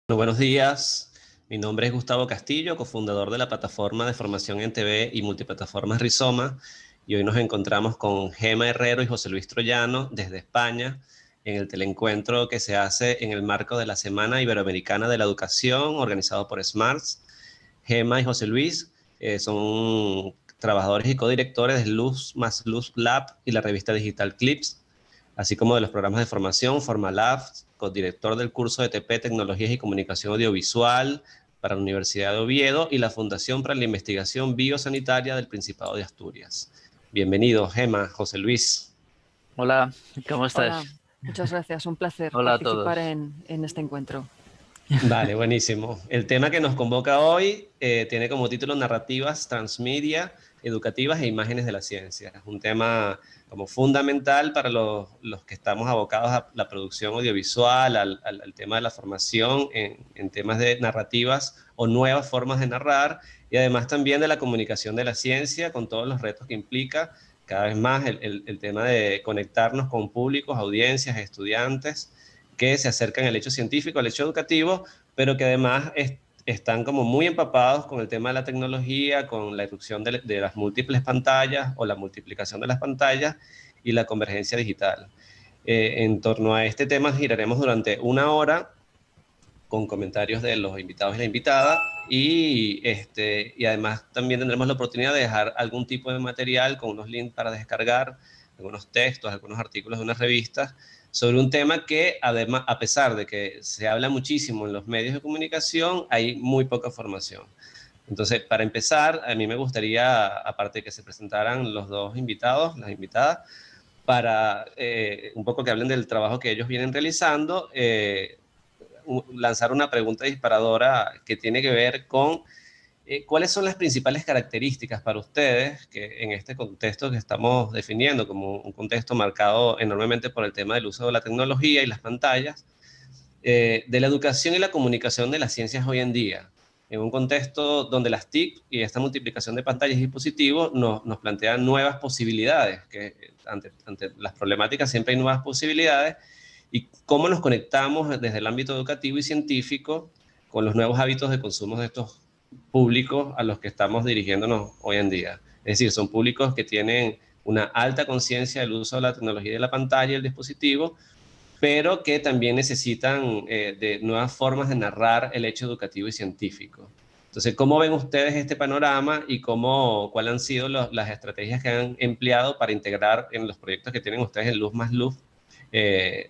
Bueno, buenos días. Mi nombre es Gustavo Castillo, cofundador de la plataforma de formación en TV y multiplataformas Rizoma. Y hoy nos encontramos con Gema Herrero y José Luis Troyano desde España en el teleencuentro que se hace en el marco de la Semana Iberoamericana de la Educación, organizado por SMARTS. Gema y José Luis son trabajadores y codirectores de Luz más Luz Lab y la revista digital Clips, así como de los programas de formación Formalab, codirector del curso de TP Tecnologías y Comunicación Audiovisual para la Universidad de Oviedo y la Fundación para la Investigación Biosanitaria del Principado de Asturias. Bienvenidos, Gema, José Luis. Hola, ¿cómo Hola, estás? muchas gracias. Un placer Hola a participar todos. en este encuentro. Vale, buenísimo. El tema que nos convoca hoy tiene como título Narrativas Transmedia, Educativas e Imágenes de la Ciencia. Es un tema como fundamental para los que estamos abocados a la producción audiovisual, al tema de la formación en temas de narrativas o nuevas formas de narrar, y además también de la comunicación de la ciencia con todos los retos que implica cada vez más el tema de conectarnos con públicos, audiencias, estudiantes que se acercan al hecho científico, al hecho educativo, pero que además están como muy empapados con el tema de la tecnología, con la irrupción de las múltiples pantallas o la multiplicación de las pantallas y la convergencia digital. En torno a este tema giraremos durante una hora con comentarios de los invitados y la invitada, y además también tendremos la oportunidad de dejar algún tipo de material con unos links para descargar, algunos textos, algunos artículos de unas revistas, sobre un tema que además, a pesar de que se habla muchísimo en los medios de comunicación, hay muy poca formación. Entonces, para empezar, a mí me gustaría, aparte de que se presentaran los dos invitados, las invitadas, para un poco que hablen del trabajo que ellos vienen realizando, lanzar una pregunta disparadora que tiene que ver con cuáles son las principales características para ustedes que en este contexto que estamos definiendo como un contexto marcado enormemente por el tema del uso de la tecnología y las pantallas, de la educación y la comunicación de las ciencias hoy en día, en un contexto donde las TIC y esta multiplicación de pantallas y dispositivos nos plantean nuevas posibilidades, que ante las problemáticas siempre hay nuevas posibilidades, y cómo nos conectamos desde el ámbito educativo y científico con los nuevos hábitos de consumo de estos públicos a los que estamos dirigiéndonos hoy en día. Es decir, son públicos que tienen una alta conciencia del uso de la tecnología de la pantalla y el dispositivo, pero que también necesitan de nuevas formas de narrar el hecho educativo y científico. Entonces, ¿cómo ven ustedes este panorama y cuáles han sido las estrategias que han empleado para integrar en los proyectos que tienen ustedes en Luz más Luz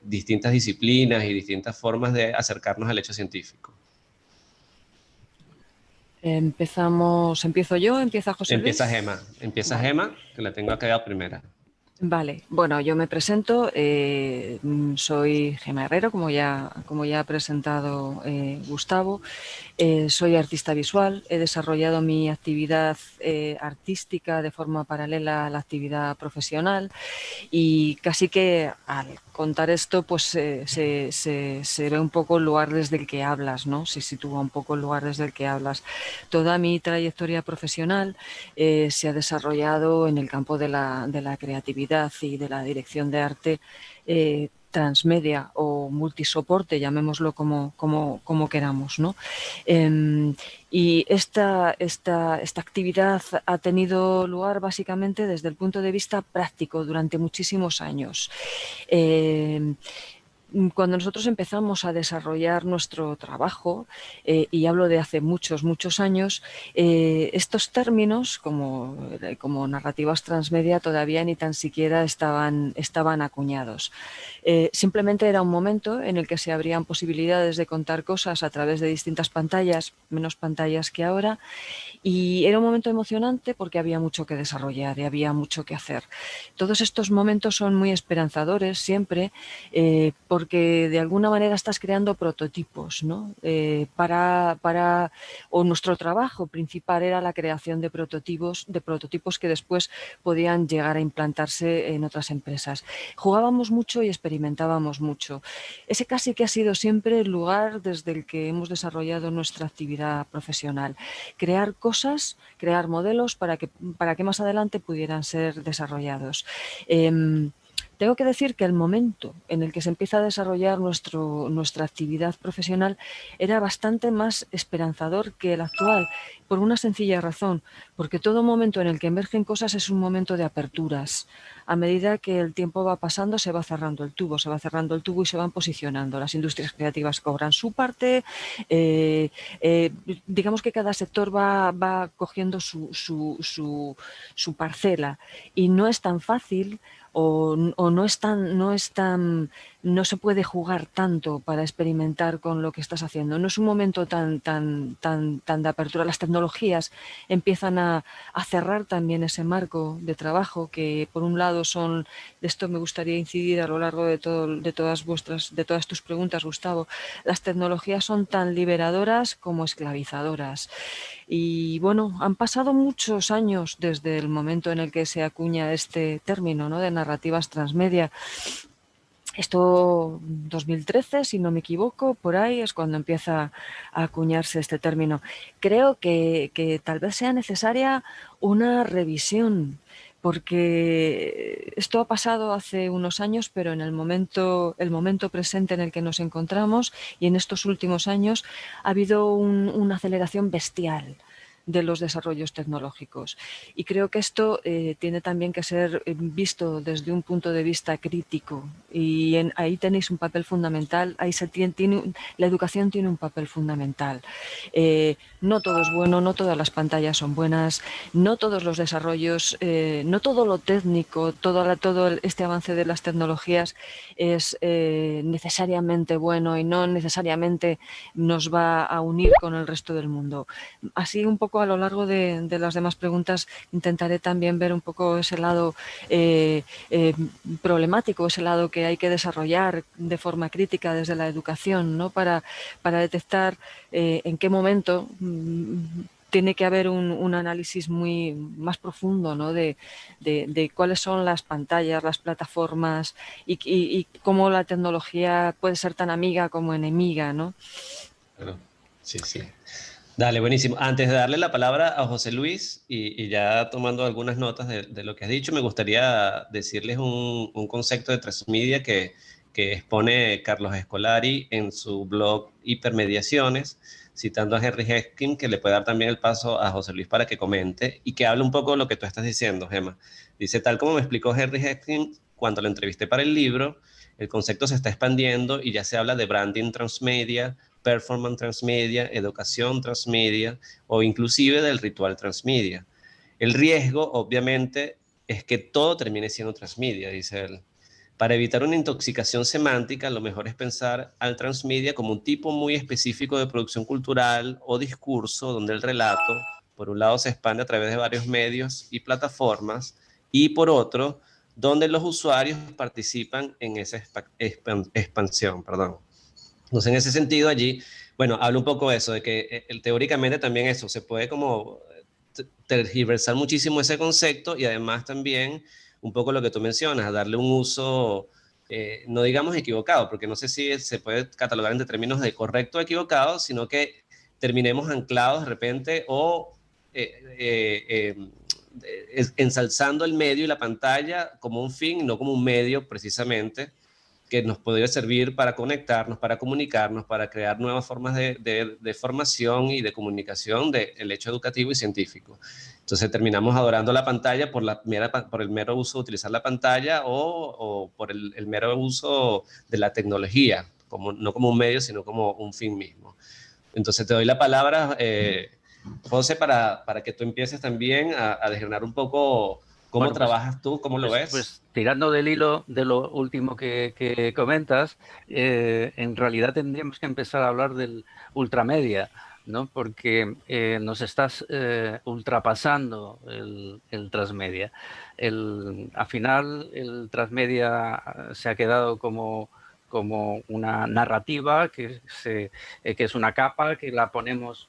distintas disciplinas y distintas formas de acercarnos al hecho científico? ¿Empiezo yo? ¿Empieza José Luis? Empieza Vale. Gema, que la tengo acá primera. Vale, bueno, yo me presento, soy Gema Herrero, como ya ha presentado Gustavo. Soy artista visual, he desarrollado mi actividad artística de forma paralela a la actividad profesional, y casi que al contar esto pues se ve un poco el lugar desde el que hablas, ¿no? Se sitúa un poco el lugar desde el que hablas. Toda mi trayectoria profesional se ha desarrollado en el campo de la creatividad y de la dirección de arte transmedia o multisoporte, llamémoslo como queramos, ¿no? Y esta actividad ha tenido lugar básicamente desde el punto de vista práctico durante muchísimos años. Cuando nosotros empezamos a desarrollar nuestro trabajo, y hablo de hace muchos años, estos términos como narrativas transmedia todavía ni tan siquiera estaban acuñados. Simplemente era un momento en el que se abrían posibilidades de contar cosas a través de distintas pantallas, menos pantallas que ahora, y era un momento emocionante porque había mucho que desarrollar y había mucho que hacer. Todos estos momentos son muy esperanzadores siempre, porque de alguna manera estás creando prototipos, ¿no? O nuestro trabajo principal era la creación de prototipos que después podían llegar a implantarse en otras empresas. Jugábamos mucho y experimentábamos mucho. Ese casi que ha sido siempre el lugar desde el que hemos desarrollado nuestra actividad profesional. Crear cosas, crear modelos para que más adelante pudieran ser desarrollados. Tengo que decir que el momento en el que se empieza a desarrollar nuestra actividad profesional era bastante más esperanzador que el actual, por una sencilla razón, porque todo momento en el que emergen cosas es un momento de aperturas. A medida que el tiempo va pasando, se va cerrando el tubo, y se van posicionando. Las industrias creativas cobran su parte, digamos que cada sector va cogiendo su parcela, y no es tan fácil o no se puede jugar tanto para experimentar con lo que estás haciendo. No es un momento tan de apertura. Las tecnologías empiezan a cerrar también ese marco de trabajo que, por un lado, son, de esto me gustaría incidir a lo largo de todas tus preguntas, Gustavo. Las tecnologías son tan liberadoras como esclavizadoras. Y bueno, han pasado muchos años desde el momento en el que se acuña este término, ¿no?, de narrativas transmedia. Esto, 2013, si no me equivoco, por ahí es cuando empieza a acuñarse este término. Creo que tal vez sea necesaria una revisión, porque esto ha pasado hace unos años, pero en el momento presente en el que nos encontramos y en estos últimos años ha habido una aceleración bestial de los desarrollos tecnológicos. Y creo que esto tiene también que ser visto desde un punto de vista crítico. Y ahí tenéis un papel fundamental, la educación tiene un papel fundamental. No todo es bueno, no todas las pantallas son buenas, no todos los desarrollos, no todo lo técnico, todo este avance de las tecnologías es necesariamente bueno y no necesariamente nos va a unir con el resto del mundo. Así, un poco a lo largo de las demás preguntas, intentaré también ver un poco ese lado problemático, ese lado que hay que desarrollar de forma crítica desde la educación, ¿no?, para detectar en qué momento tiene que haber un análisis muy más profundo, ¿no?, de cuáles son las pantallas, las plataformas y cómo la tecnología puede ser tan amiga como enemiga, ¿no? Claro. Sí, sí. Dale, buenísimo. Antes de darle la palabra a José Luis y ya tomando algunas notas de lo que has dicho, me gustaría decirles un concepto de transmedia que expone Carlos Escolari en su blog Hipermediaciones, citando a Henry Heskin, que le puede dar también el paso a José Luis para que comente y que hable un poco de lo que tú estás diciendo, Gemma. Dice, tal como me explicó Henry Heskin cuando lo entrevisté para el libro, el concepto se está expandiendo y ya se habla de branding transmedia, performance transmedia, educación transmedia o inclusive del ritual transmedia. El riesgo, obviamente, es que todo termine siendo transmedia, dice él. Para evitar una intoxicación semántica, lo mejor es pensar al transmedia como un tipo muy específico de producción cultural o discurso donde el relato, por un lado, se expande a través de varios medios y plataformas y por otro, donde los usuarios participan en esa expansión. Perdón. Entonces, en ese sentido, allí, bueno, hablo un poco de eso, de que teóricamente también eso, se puede como tergiversar muchísimo ese concepto y además también un poco lo que tú mencionas, darle un uso, no digamos equivocado, porque no sé si se puede catalogar entre términos de correcto o equivocado, sino que terminemos anclados de repente o ensalzando el medio y la pantalla como un fin, no como un medio precisamente que nos podría servir para conectarnos, para comunicarnos, para crear nuevas formas de formación y de comunicación del hecho educativo y científico. Entonces terminamos adorando la pantalla por el mero uso de utilizar la pantalla o por el mero uso de la tecnología, no como un medio, sino como un fin mismo. Entonces te doy la palabra, José, para que tú empieces también a desgranar un poco cómo Bueno, trabajas tú, cómo lo ves. pues tirando del hilo de lo último que comentas, en realidad tendríamos que empezar a hablar del ultramedia, ¿no? Porque nos estás ultrapasando el transmedia. Al final, el transmedia se ha quedado como una narrativa que es una capa que la ponemos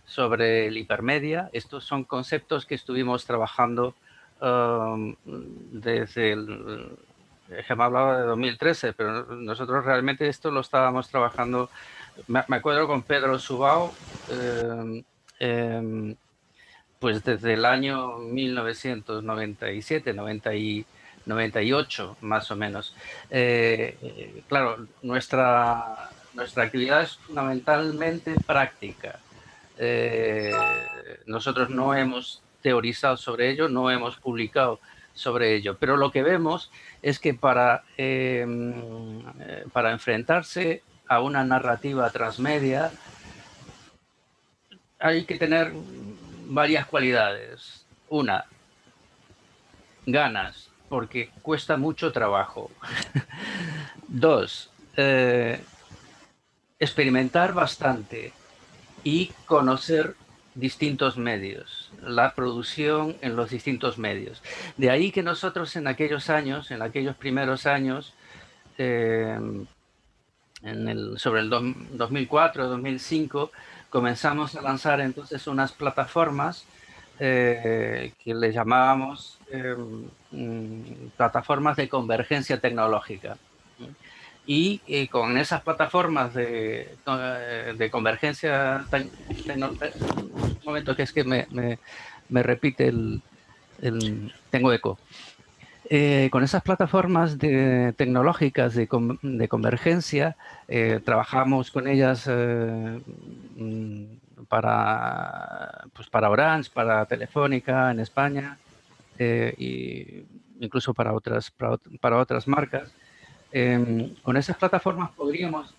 sobre el hipermedia. Estos son conceptos que estuvimos trabajando desde Gemma hablaba de 2013, pero nosotros realmente esto lo estábamos trabajando, me acuerdo con Pedro Subao, pues desde el año 1997, 98 más o menos. Claro, nuestra actividad es fundamentalmente práctica. Nosotros no hemos teorizado sobre ello, no hemos publicado sobre ello, pero lo que vemos es que para enfrentarse a una narrativa transmedia hay que tener varias cualidades. Una, ganas, porque cuesta mucho trabajo. Dos, experimentar bastante y conocer distintos medios, la producción en los distintos medios. De ahí que nosotros en aquellos años, en aquellos primeros años, sobre el 2004, 2005, comenzamos a lanzar entonces unas plataformas que le llamábamos plataformas de convergencia tecnológica. Y con esas plataformas de convergencia tecnológica, un momento que es que me repite tengo eco. Con esas plataformas tecnológicas de convergencia, trabajamos con ellas para Orange, para Telefónica en España, e incluso para otras marcas. Con esas plataformas podíamos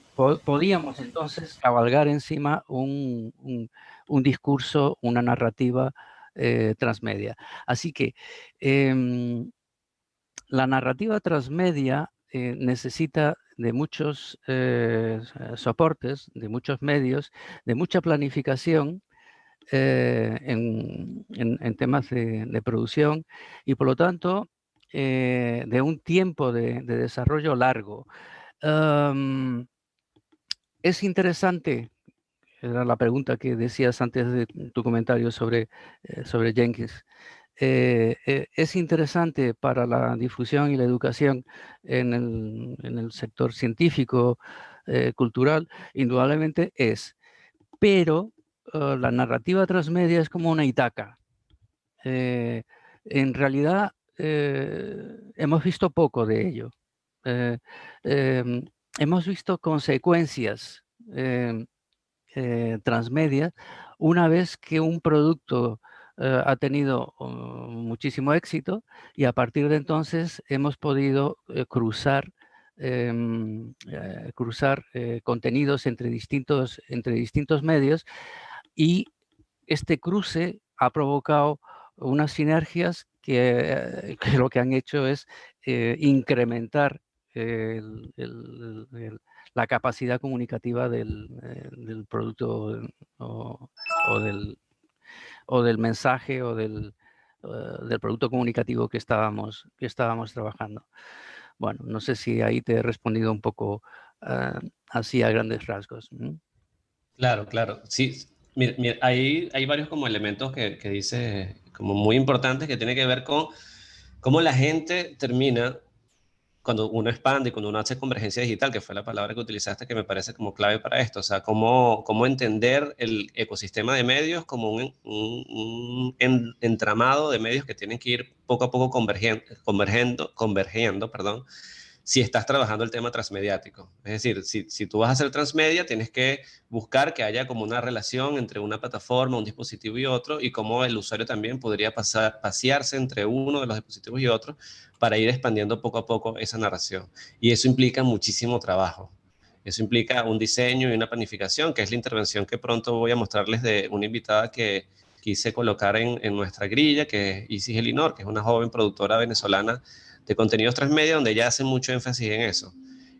entonces cabalgar encima un discurso, una narrativa transmedia. Así que la narrativa transmedia necesita de muchos soportes, de muchos medios, de mucha planificación en temas de producción y, por lo tanto, de un tiempo de desarrollo largo. Es interesante, era la pregunta que decías antes de tu comentario sobre Jenkins. Es interesante para la difusión y la educación en el sector científico, cultural, indudablemente es. Pero la narrativa transmedia es como una Ítaca. En realidad, hemos visto poco de ello. Hemos visto consecuencias transmedia una vez que un producto ha tenido muchísimo éxito, y a partir de entonces hemos podido cruzar contenidos entre distintos medios, y este cruce ha provocado unas sinergias que lo que han hecho es incrementar la capacidad comunicativa del producto o del mensaje o del producto comunicativo que estábamos trabajando. Bueno, no sé si ahí te he respondido un poco así a grandes rasgos. Claro, claro. Sí, mira, hay varios como elementos que dice como muy importantes que tienen que ver con cómo la gente termina cuando uno expande y cuando uno hace convergencia digital, que fue la palabra que utilizaste que me parece como clave para esto. O sea, cómo entender el ecosistema de medios como un entramado de medios que tienen que ir poco a poco convergiendo, perdón, si estás trabajando el tema transmediático. Es decir, si tú vas a hacer transmedia, tienes que buscar que haya como una relación entre una plataforma, un dispositivo y otro, y cómo el usuario también podría pasearse entre uno de los dispositivos y otro para ir expandiendo poco a poco esa narración. Y eso implica muchísimo trabajo. Eso implica un diseño y una planificación, que es la intervención que pronto voy a mostrarles de una invitada que quise colocar en nuestra grilla, que es Isis Elinor, que es una joven productora venezolana de contenidos transmedia, donde ella hace mucho énfasis en eso,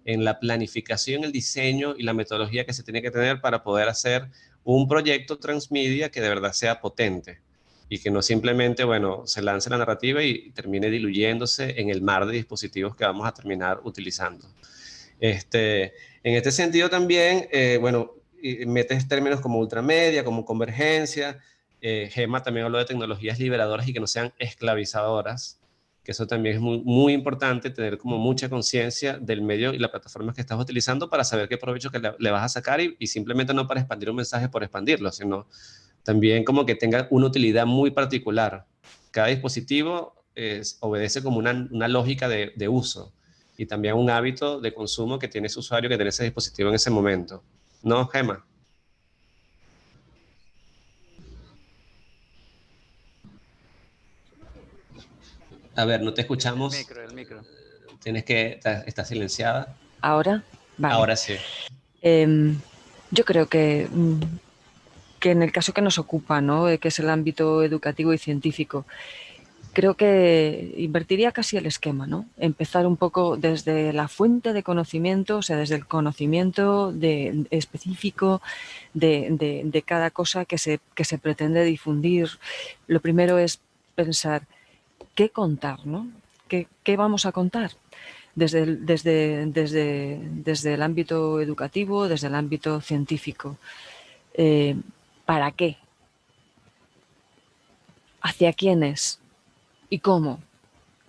en la planificación, el diseño y la metodología que se tiene que tener para poder hacer un proyecto transmedia que de verdad sea potente y que no simplemente, bueno, se lance la narrativa y termine diluyéndose en el mar de dispositivos que vamos a terminar utilizando. En este sentido también, bueno, metes términos como ultramedia, como convergencia. Gemma también habló de tecnologías liberadoras y que no sean esclavizadoras, que eso también es muy, muy importante, tener como mucha conciencia del medio y la plataforma que estás utilizando para saber qué provecho que le vas a sacar y simplemente no para expandir un mensaje por expandirlo, sino también como que tenga una utilidad muy particular. Cada dispositivo obedece como una lógica de uso y también un hábito de consumo que tiene ese usuario que tiene ese dispositivo en ese momento. ¿No, Gemma? A ver, no te escuchamos. El micro. Tienes que estar silenciada. ¿Ahora? Vale. Ahora sí. Yo creo que en el caso que nos ocupa, ¿no? Que es el ámbito educativo y científico, creo que invertiría casi el esquema, ¿no? Empezar un poco desde la fuente de conocimiento, o sea, desde el conocimiento específico de cada cosa que se pretende difundir. Lo primero es pensar qué contar, ¿no? ¿Qué vamos a contar? Desde el ámbito educativo, desde el ámbito científico. ¿Para qué? ¿Hacia quiénes? ¿Y cómo?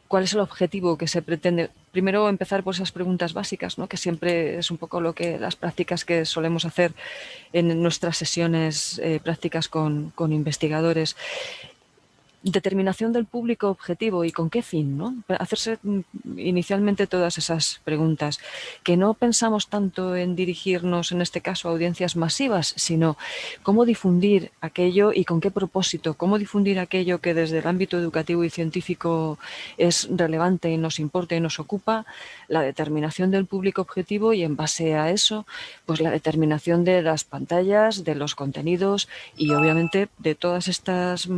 ¿Cuál es el objetivo que se pretende? Primero empezar por esas preguntas básicas, ¿no? Que siempre es un poco las prácticas que solemos hacer en nuestras sesiones prácticas con investigadores. Determinación del público objetivo y con qué fin, ¿no? Hacerse inicialmente todas esas preguntas, que no pensamos tanto en dirigirnos, en este caso, a audiencias masivas, sino cómo difundir aquello y con qué propósito, cómo difundir aquello que desde el ámbito educativo y científico es relevante y nos importa y nos ocupa, la determinación del público objetivo y en base a eso, pues la determinación de las pantallas, de los contenidos y obviamente de todas estas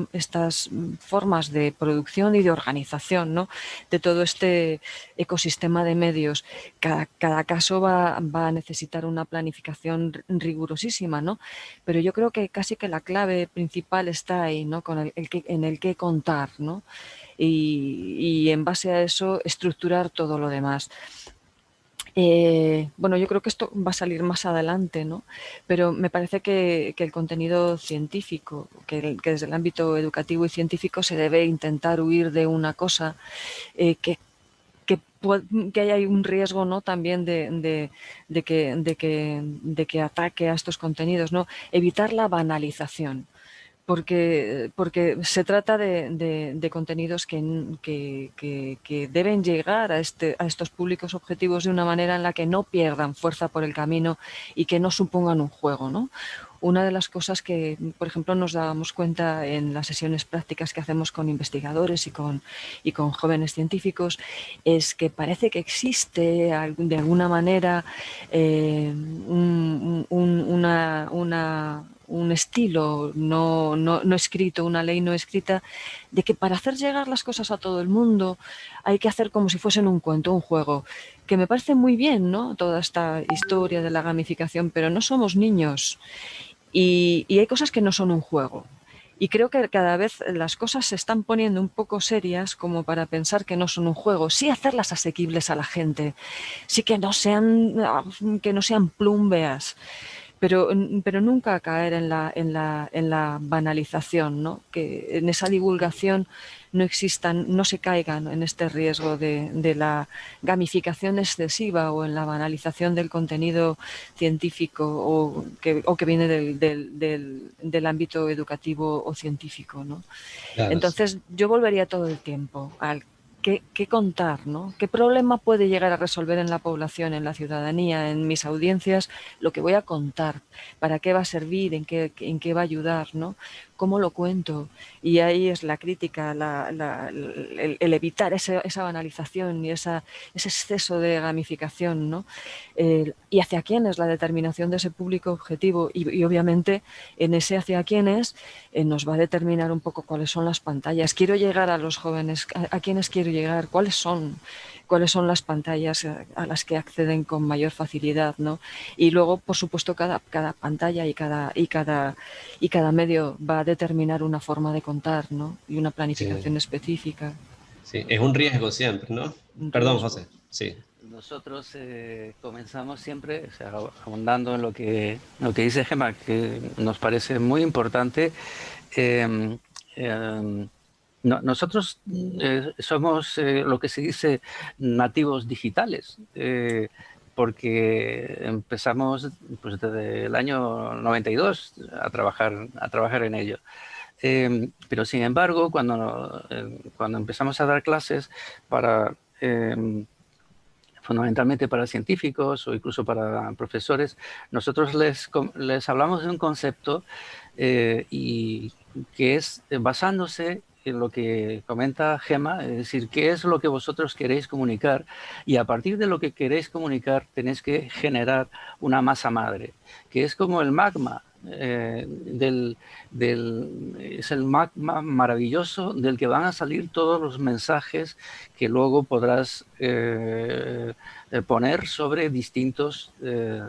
formas de producción y de organización, ¿no? De todo este ecosistema de medios. Cada caso va a necesitar una planificación rigurosísima, ¿no? Pero yo creo que casi que la clave principal está ahí, ¿no? En el que contar, ¿no? Y en base a eso estructurar todo lo demás. Bueno, yo creo que esto va a salir más adelante, ¿no? Pero me parece que el contenido científico, que desde el ámbito educativo y científico se debe intentar huir de una cosa que haya un riesgo, ¿no? También de que ataque a estos contenidos, ¿no? Evitar la banalización. Porque se trata de contenidos que deben llegar a estos públicos objetivos de una manera en la que no pierdan fuerza por el camino y que no supongan un juego, ¿no? Una de las cosas que, por ejemplo, nos dábamos cuenta en las sesiones prácticas que hacemos con investigadores y con jóvenes científicos es que parece que existe de alguna manera un estilo no escrito, una ley no escrita, de que para hacer llegar las cosas a todo el mundo hay que hacer como si fuesen un cuento, un juego, que me parece muy bien, ¿no? Toda esta historia de la gamificación, pero no somos niños y hay cosas que no son un juego. Y creo que cada vez las cosas se están poniendo un poco serias como para pensar que no son un juego. Sí hacerlas asequibles a la gente, sí que no sean plumbeas, pero nunca caer en la banalización, ¿no? Que en esa divulgación no se caigan en este riesgo de la gamificación excesiva o en la banalización del contenido científico o que viene del ámbito educativo o científico, ¿no? Claro, sí. Entonces yo volvería todo el tiempo al qué contar, ¿no? ¿Qué problema puede llegar a resolver en la población, en la ciudadanía, en mis audiencias, lo que voy a contar? ¿Para qué va a servir? ¿En qué va a ayudar? ¿No? ¿Cómo lo cuento? Y ahí es la crítica, el evitar esa banalización y ese exceso de gamificación, ¿no? Y hacia quién es la determinación de ese público objetivo y obviamente en ese hacia quién es nos va a determinar un poco cuáles son las pantallas. Quiero llegar a los jóvenes, ¿a quiénes quiero llegar? ¿Cuáles son las pantallas a las que acceden con mayor facilidad, ¿no? Y luego, por supuesto, cada pantalla y cada medio va a determinar una forma de contar, ¿no? Y una planificación Sí, específica. sí, es un riesgo siempre, ¿no? Un Perdón, riesgo. José. Sí, Nosotros comenzamos siempre, o sea, ahondando en lo que dice Gemma, que nos parece muy importante. eh, nosotros somos lo que se dice nativos digitales, porque empezamos pues, desde el año 92 a trabajar en ello. Pero sin embargo, cuando empezamos a dar clases para, fundamentalmente para científicos o incluso para profesores, nosotros les hablamos de un concepto y que es basándose en lo que comenta Gemma, es decir, qué es lo que vosotros queréis comunicar, y a partir de lo que queréis comunicar tenéis que generar una masa madre, que es como el magma. Es el magma maravilloso del que van a salir todos los mensajes que luego podrás poner sobre distintos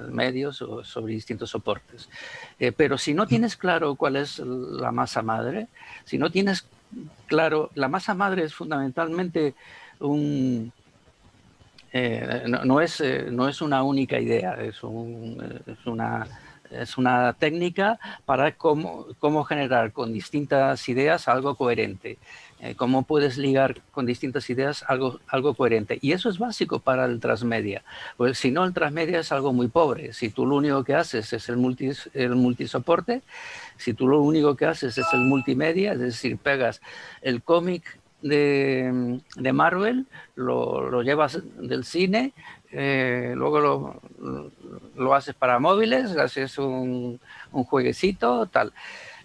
medios o sobre distintos soportes. Pero si no tienes claro cuál es la masa madre, si no tienes claro, la masa madre es fundamentalmente un... no es una única idea, es una técnica para cómo generar con distintas ideas algo coherente. Cómo puedes ligar con distintas ideas algo coherente. Y eso es básico para el transmedia. Pues si no, el transmedia es algo muy pobre. Si tú lo único que haces es el multisoporte, si tú lo único que haces es el multimedia, es decir, pegas el cómic de Marvel, lo llevas del cine, luego lo haces para móviles, haces un jueguecito, tal.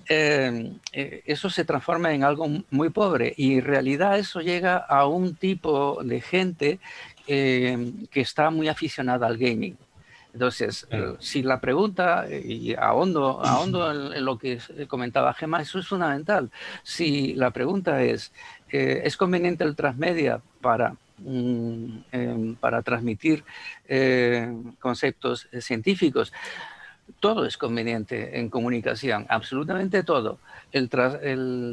Eso se transforma en algo muy pobre y en realidad eso llega a un tipo de gente que está muy aficionada al gaming. Entonces, si la pregunta, y ahondo en lo que comentaba Gemma, eso es fundamental. Si la pregunta ¿es conveniente el transmedia para transmitir conceptos científicos? Todo es conveniente en comunicación, absolutamente todo. El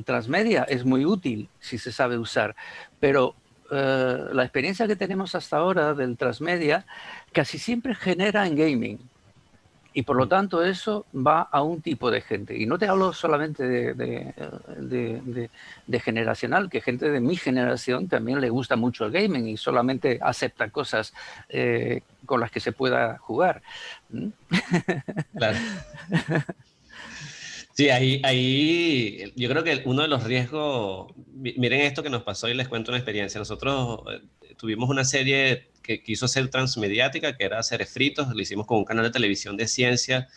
transmedia es muy útil si se sabe usar, pero la experiencia que tenemos hasta ahora del transmedia casi siempre genera en gaming. Y por lo tanto eso va a un tipo de gente. Y no te hablo solamente de generacional, que gente de mi generación también le gusta mucho el gaming y solamente acepta cosas con las que se pueda jugar. Claro. Sí, ahí yo creo que uno de los riesgos, miren esto que nos pasó y les cuento una experiencia. Nosotros tuvimos una serie que quiso ser transmediática, que era Seres Fritos, lo hicimos con un canal de televisión de ciencia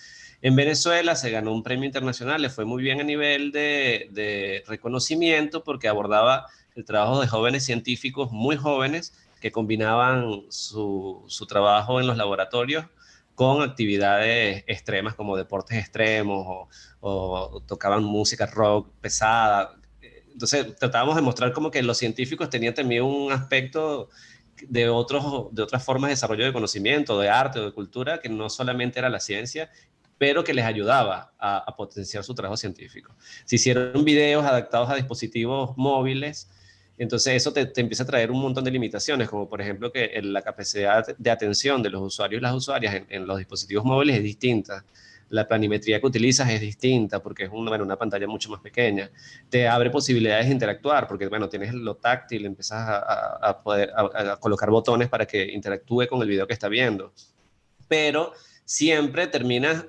en Venezuela, se ganó un premio internacional, le fue muy bien a nivel de reconocimiento porque abordaba el trabajo de jóvenes científicos muy jóvenes que combinaban su trabajo en los laboratorios con actividades extremas como deportes extremos o tocaban música rock pesada. Entonces tratábamos de mostrar como que los científicos tenían también un aspecto de otras formas de desarrollo de conocimiento, de arte o de cultura, que no solamente era la ciencia, pero que les ayudaba a potenciar su trabajo científico. Se hicieron videos adaptados a dispositivos móviles, entonces eso te empieza a traer un montón de limitaciones, como por ejemplo que la capacidad de atención de los usuarios y las usuarias en los dispositivos móviles es distinta. La planimetría que utilizas es distinta porque es una pantalla mucho más pequeña. Te abre posibilidades de interactuar porque, bueno, tienes lo táctil, empiezas a poder a colocar botones para que interactúe con el video que está viendo. Pero siempre terminas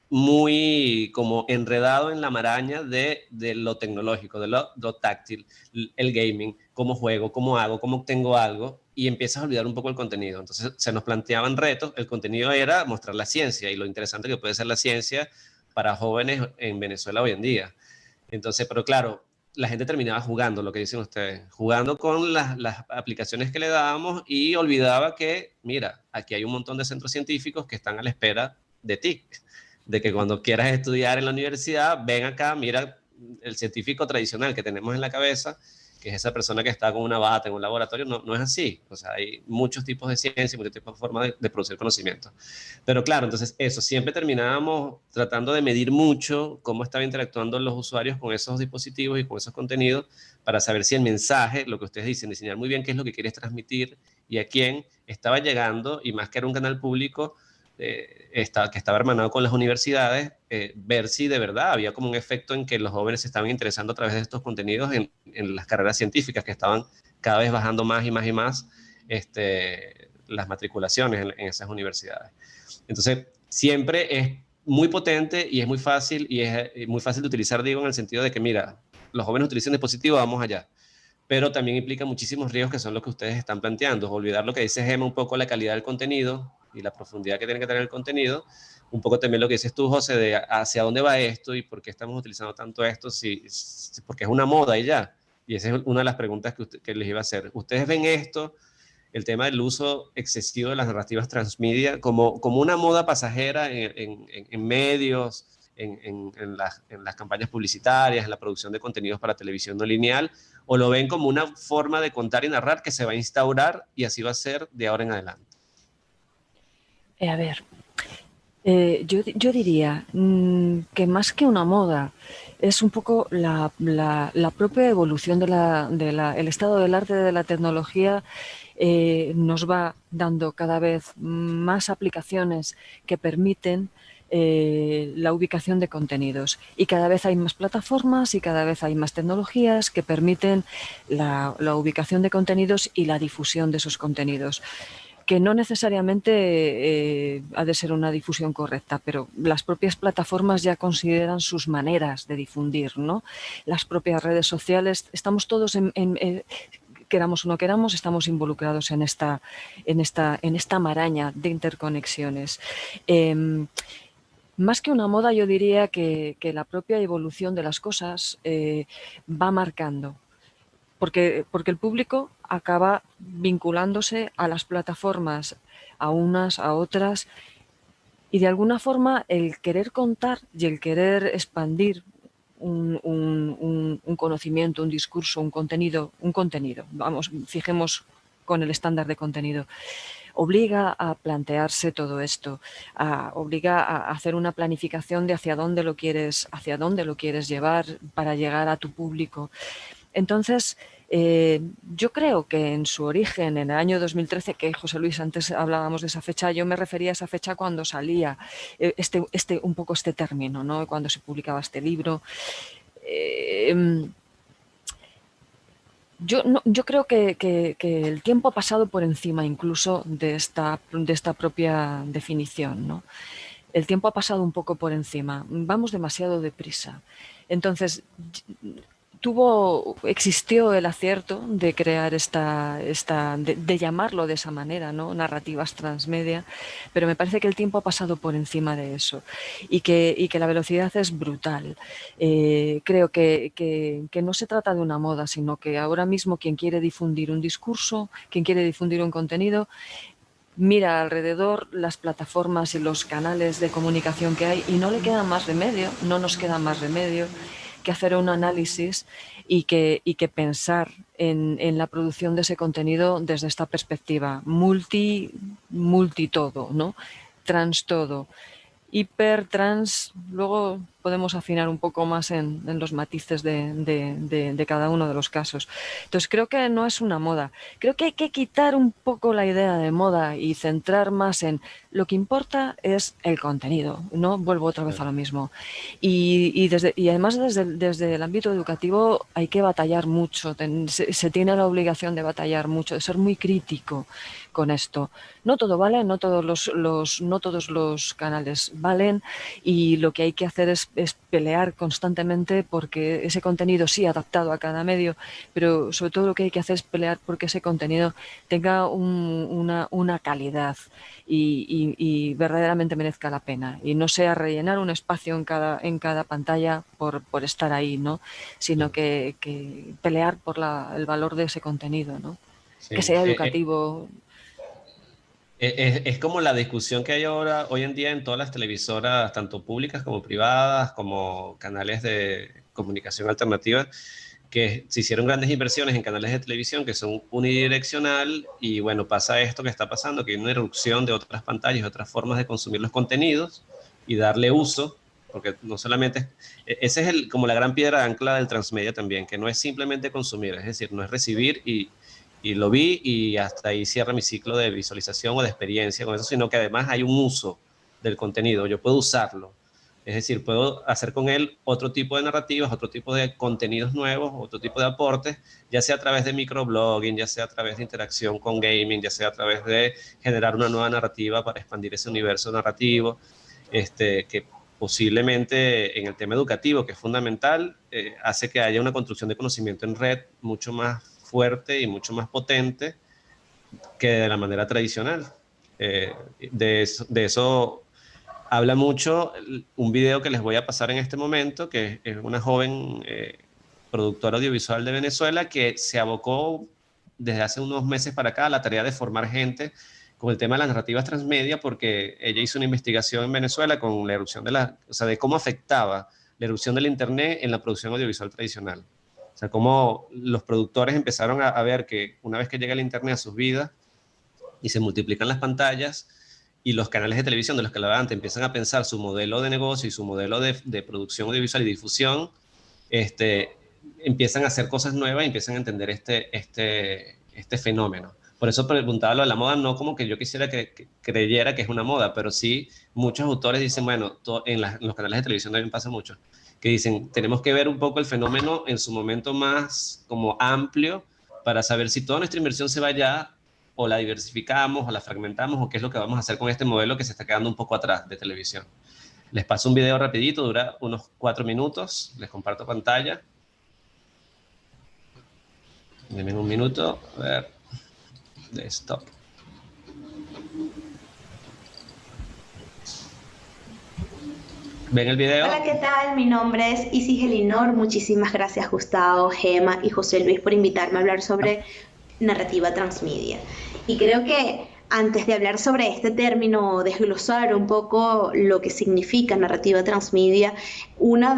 muy como enredado en la maraña de lo tecnológico, de lo táctil, el gaming, cómo juego, cómo hago, cómo obtengo algo, y empiezas a olvidar un poco el contenido. Entonces se nos planteaban retos, el contenido era mostrar la ciencia y lo interesante que puede ser la ciencia para jóvenes en Venezuela hoy en día. Entonces, pero claro, la gente terminaba jugando, lo que dicen ustedes, jugando con las aplicaciones que le dábamos y olvidaba que, mira, aquí hay un montón de centros científicos que están a la espera de ti, de que cuando quieras estudiar en la universidad, ven acá, mira el científico tradicional que tenemos en la cabeza, que es esa persona que está con una bata en un laboratorio, no es así. O sea, hay muchos tipos de ciencia, muchos tipos de formas de producir conocimiento. Pero claro, entonces eso, siempre terminábamos tratando de medir mucho cómo estaban interactuando los usuarios con esos dispositivos y con esos contenidos para saber si el mensaje, lo que ustedes dicen, diseñar muy bien qué es lo que quieres transmitir y a quién estaba llegando, y más que era un canal público, que estaba hermanado con las universidades, ver si de verdad había como un efecto en que los jóvenes se estaban interesando a través de estos contenidos en las carreras científicas que estaban cada vez bajando más y más y más las matriculaciones en esas universidades. Entonces, siempre es muy potente y es muy fácil, y es muy fácil de utilizar, digo, en el sentido de que, mira, los jóvenes utilizan dispositivos, vamos allá. Pero también implica muchísimos riesgos que son los que ustedes están planteando. Olvidar lo que dice Gemma, un poco la calidad del contenido y la profundidad que tiene que tener el contenido. Un poco también lo que dices tú, José, de hacia dónde va esto y por qué estamos utilizando tanto esto, porque es una moda y ya. Y esa es una de las preguntas que les iba a hacer. ¿Ustedes ven esto, el tema del uso excesivo de las narrativas transmedia, como una moda pasajera en medios, en las campañas publicitarias, en la producción de contenidos para televisión no lineal, o lo ven como una forma de contar y narrar que se va a instaurar y así va a ser de ahora en adelante? A ver, yo diría que más que una moda, es un poco la propia evolución el estado del arte, de la tecnología. Nos va dando cada vez más aplicaciones que permiten la ubicación de contenidos, y cada vez hay más plataformas y cada vez hay más tecnologías que permiten la ubicación de contenidos y la difusión de esos contenidos, que no necesariamente ha de ser una difusión correcta, pero las propias plataformas ya consideran sus maneras de difundir, ¿no? Las propias redes sociales, estamos todos queramos o no queramos, estamos involucrados en esta maraña de interconexiones. Más que una moda, yo diría que la propia evolución de las cosas va marcando, porque el público acaba vinculándose a las plataformas, a unas, a otras, y de alguna forma el querer contar y el querer expandir un conocimiento, un discurso, un contenido, vamos, fijemos con el estándar de contenido, obliga a plantearse todo esto, obliga a hacer una planificación de hacia dónde lo quieres llevar para llegar a tu público. Entonces, yo creo que en su origen, en el año 2013, que José Luis, antes hablábamos de esa fecha, yo me refería a esa fecha cuando salía un poco este término, ¿no? Cuando se publicaba este libro. Yo creo que el tiempo ha pasado por encima incluso de esta propia definición, ¿no? El tiempo ha pasado un poco por encima. Vamos demasiado deprisa. Entonces, existió el acierto de crear de llamarlo de esa manera, ¿no? Narrativas transmedia, pero me parece que el tiempo ha pasado por encima de eso y que la velocidad es brutal. Creo que no se trata de una moda, sino que ahora mismo quien quiere difundir un discurso, quien quiere difundir un contenido, mira alrededor las plataformas y los canales de comunicación que hay y no le queda más remedio, no nos queda más remedio que hacer un análisis y que pensar en la producción de ese contenido desde esta perspectiva multi todo, ¿no? Trans todo. Hiper, trans, luego podemos afinar un poco más en los matices de cada uno de los casos. Entonces creo que no es una moda. Creo que hay que quitar un poco la idea de moda y centrar más en lo que importa es el contenido, ¿no? Vuelvo otra vez a lo mismo. Y además desde el ámbito educativo hay que batallar mucho, se tiene la obligación de batallar mucho, de ser muy crítico con esto. No todo vale, no todos los canales valen, y lo que hay que hacer es pelear constantemente porque ese contenido sí adaptado a cada medio, pero sobre todo lo que hay que hacer es pelear porque ese contenido tenga una calidad y verdaderamente merezca la pena y no sea rellenar un espacio en cada pantalla por estar ahí, ¿no? Sino que pelear por el valor de ese contenido, ¿no? Sí. Que sea educativo. Es como la discusión que hay ahora, hoy en día, en todas las televisoras, tanto públicas como privadas, como canales de comunicación alternativa, que se hicieron grandes inversiones en canales de televisión que son unidireccional, y bueno, pasa esto que está pasando, que hay una irrupción de otras pantallas, otras formas de consumir los contenidos y darle uso, porque no solamente, ese es como la gran piedra de ancla del transmedia también, que no es simplemente consumir, es decir, no es recibir y lo vi y hasta ahí cierra mi ciclo de visualización o de experiencia con eso, sino que además hay un uso del contenido, yo puedo usarlo, es decir, puedo hacer con él otro tipo de narrativas, otro tipo de contenidos nuevos, otro tipo de aportes, ya sea a través de microblogging, ya sea a través de interacción con gaming, ya sea a través de generar una nueva narrativa para expandir ese universo narrativo. que posiblemente en el tema educativo, que es fundamental, hace que haya una construcción de conocimiento en red mucho más fuerte y mucho más potente que de la manera tradicional. De eso habla mucho un video que les voy a pasar en este momento, que es una joven productora audiovisual de Venezuela que se abocó desde hace unos meses para acá a la tarea de formar gente con el tema de las narrativas transmedia, porque ella hizo una investigación en Venezuela con la erupción de cómo afectaba la erupción del Internet en la producción audiovisual tradicional. O sea, cómo los productores empezaron a ver que una vez que llega el Internet a sus vidas y se multiplican las pantallas y los canales de televisión de los que hablaban antes empiezan a pensar su modelo de negocio y su modelo de producción audiovisual y difusión, empiezan a hacer cosas nuevas y empiezan a entender este fenómeno. Por eso preguntaba lo de la moda, no como que yo quisiera que creyera que es una moda, pero sí muchos autores dicen, bueno, en los canales de televisión también pasa mucho, que dicen, tenemos que ver un poco el fenómeno en su momento más como amplio para saber si toda nuestra inversión se va allá o la diversificamos o la fragmentamos o qué es lo que vamos a hacer con este modelo que se está quedando un poco atrás de televisión. Les paso un video rapidito, dura unos 4 minutos, les comparto pantalla. Denme un minuto, a ver, desktop. ¿Ven el video? Hola, ¿qué tal? Mi nombre es Isis Elinor. Muchísimas gracias Gustavo, Gema y José Luis por invitarme a hablar sobre narrativa transmedia. Y creo que antes de hablar sobre este término, desglosar un poco lo que significa narrativa transmedia, una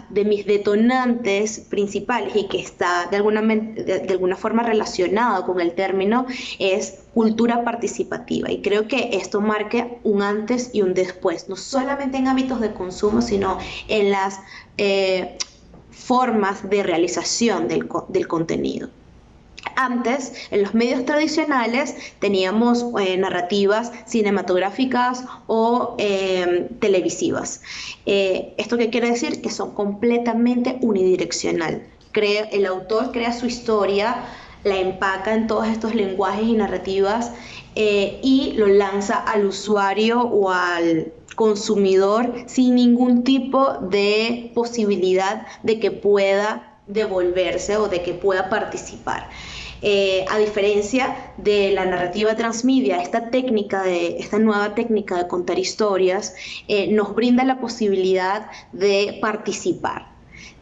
de mis detonantes principales y que está de alguna forma relacionado con el término es cultura participativa. Y creo que esto marca un antes y un después, no solamente en ámbitos de consumo, sino en las formas de realización del contenido. Antes, en los medios tradicionales, teníamos narrativas cinematográficas o televisivas. ¿Esto qué quiere decir? Que son completamente unidireccional. El autor crea su historia, la empaca en todos estos lenguajes y narrativas y lo lanza al usuario o al consumidor sin ningún tipo de posibilidad de que pueda devolverse o de que pueda participar. A diferencia de la narrativa transmedia, esta nueva técnica de contar historias nos brinda la posibilidad de participar,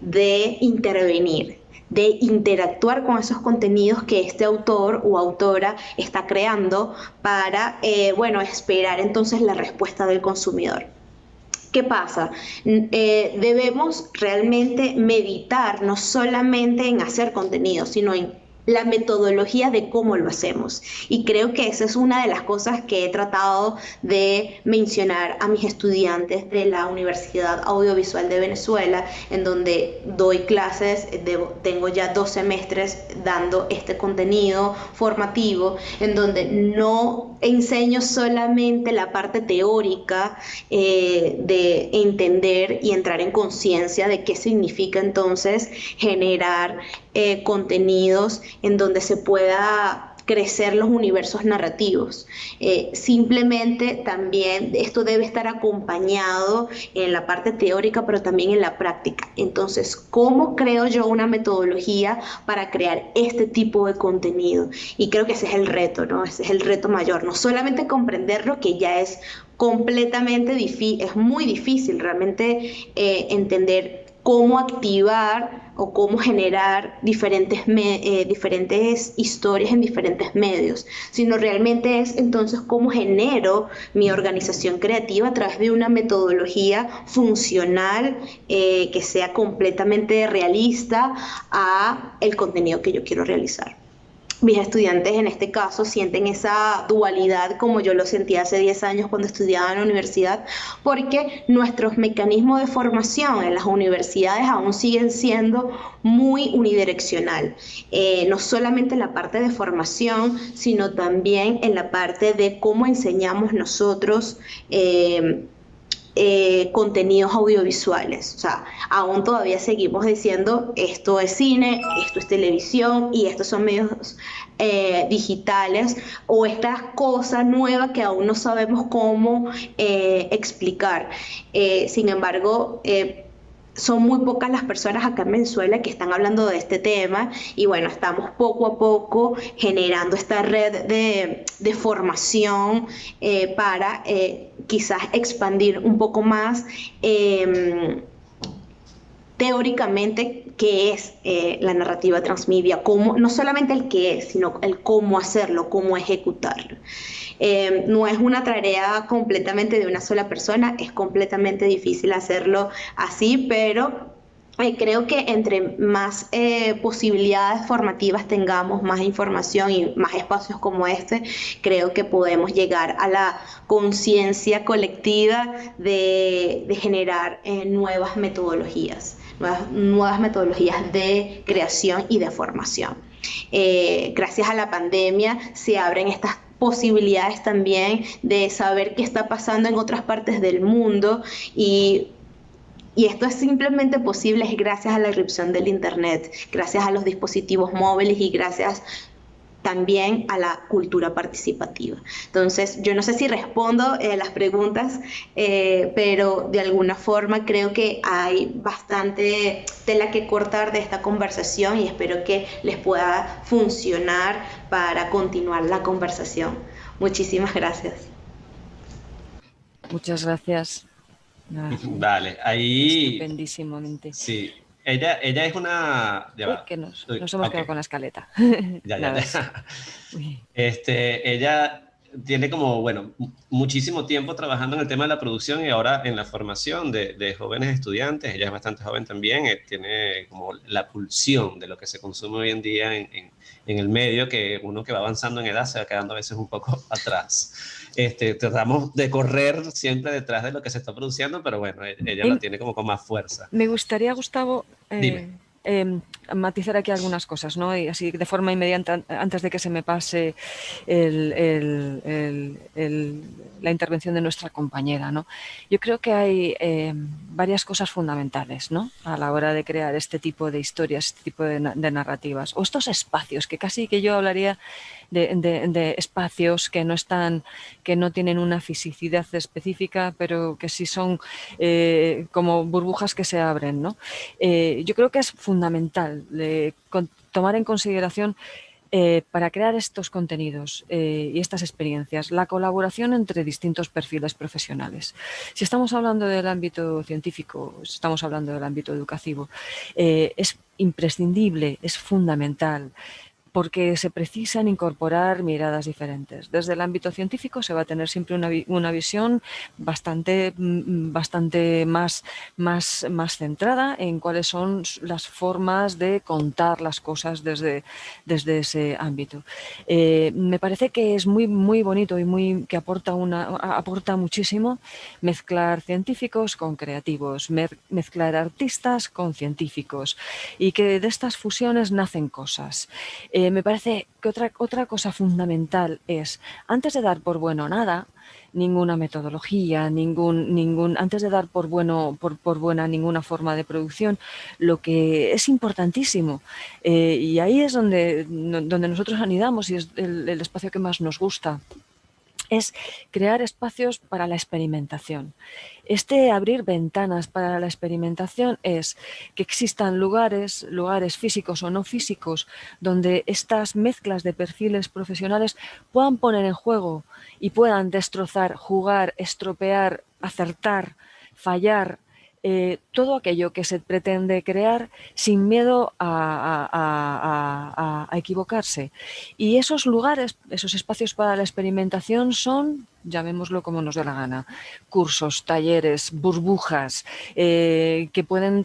de intervenir, de interactuar con esos contenidos que este autor o autora está creando para, esperar entonces la respuesta del consumidor. ¿Qué pasa? Debemos realmente meditar no solamente en hacer contenido, sino en la metodología de cómo lo hacemos. Y creo que esa es una de las cosas que he tratado de mencionar a mis estudiantes de la Universidad Audiovisual de Venezuela, en donde doy clases, tengo ya 2 semestres dando este contenido formativo, en donde no enseño solamente la parte teórica de entender y entrar en conciencia de qué significa entonces generar contenidos en donde se pueda crecer los universos narrativos. Simplemente también esto debe estar acompañado en la parte teórica, pero también en la práctica. Entonces, ¿cómo creo yo una metodología para crear este tipo de contenido? Y creo que ese es el reto, ¿no? Ese es el reto mayor. No solamente comprenderlo, que ya es completamente difícil, es muy difícil realmente entender cómo activar o cómo generar diferentes historias en diferentes medios, sino realmente es entonces cómo genero mi organización creativa a través de una metodología funcional que sea completamente realista a el contenido que yo quiero realizar. Mis estudiantes en este caso sienten esa dualidad como yo lo sentía hace 10 años cuando estudiaba en la universidad, porque nuestros mecanismos de formación en las universidades aún siguen siendo muy unidireccional, no solamente en la parte de formación, sino también en la parte de cómo enseñamos nosotros contenidos audiovisuales. O sea, aún todavía seguimos diciendo esto es cine, esto es televisión y estos son medios digitales, o esta cosa nueva que aún no sabemos cómo explicar. Sin embargo, son muy pocas las personas acá en Venezuela que están hablando de este tema y bueno, estamos poco a poco generando esta red de formación para quizás expandir un poco más teóricamente qué es la narrativa transmedia, cómo, no solamente el qué es, sino el cómo hacerlo, cómo ejecutarlo. No es una tarea completamente de una sola persona, es completamente difícil hacerlo así, pero creo que entre más posibilidades formativas tengamos, más información y más espacios como este, creo que podemos llegar a la conciencia colectiva de generar nuevas metodologías. Nuevas metodologías de creación y de formación. Gracias a la pandemia se abren estas posibilidades también de saber qué está pasando en otras partes del mundo y esto es simplemente posible gracias a la irrupción del Internet, gracias a los dispositivos móviles y gracias también a la cultura participativa. Entonces, yo no sé si respondo las preguntas, pero de alguna forma creo que hay bastante tela que cortar de esta conversación y espero que les pueda funcionar para continuar la conversación. Muchísimas gracias. Muchas gracias. Vale, ahí... Estupendísimamente. Sí, ella es una... Uy, que nos hemos quedado con la escaleta. Ya. Ella tiene como, bueno, muchísimo tiempo trabajando en el tema de la producción y ahora en la formación de jóvenes estudiantes. Ella es bastante joven también, tiene como la pulsión de lo que se consume hoy en día en el medio, que uno que va avanzando en edad se va quedando a veces un poco atrás. Tratamos de correr siempre detrás de lo que se está produciendo, pero bueno, ella lo tiene como con más fuerza. Me gustaría, Gustavo, Dime. matizar aquí algunas cosas, ¿no? Y así de forma inmediata, antes de que se me pase la intervención de nuestra compañera, ¿no? Yo creo que hay varias cosas fundamentales, ¿no? A la hora de crear este tipo de historias, este tipo de narrativas, o estos espacios, que casi que yo hablaría de espacios que no están, que no tienen una fisicidad específica, pero que sí son como burbujas que se abren, ¿no? Yo creo que es fundamental tomar en consideración para crear estos contenidos y estas experiencias, la colaboración entre distintos perfiles profesionales. Si estamos hablando del ámbito científico, si estamos hablando del ámbito educativo, es imprescindible, es fundamental, porque se precisan incorporar miradas diferentes. Desde el ámbito científico se va a tener siempre una visión bastante más centrada en cuáles son las formas de contar las cosas desde ese ámbito. Me parece que es muy bonito y que aporta muchísimo mezclar científicos con creativos, mezclar artistas con científicos, y que de estas fusiones nacen cosas. Me parece que otra cosa fundamental es, antes de dar por bueno nada, ninguna metodología, antes de dar por buena ninguna forma de producción, lo que es importantísimo, y ahí es donde nosotros anidamos y es el espacio que más nos gusta, es crear espacios para la experimentación. Abrir ventanas para la experimentación es que existan lugares físicos o no físicos, donde estas mezclas de perfiles profesionales puedan poner en juego y puedan destrozar, jugar, estropear, acertar, fallar, todo aquello que se pretende crear sin miedo a equivocarse. Y esos lugares, esos espacios para la experimentación son, llamémoslo como nos dé la gana, cursos, talleres, burbujas, que pueden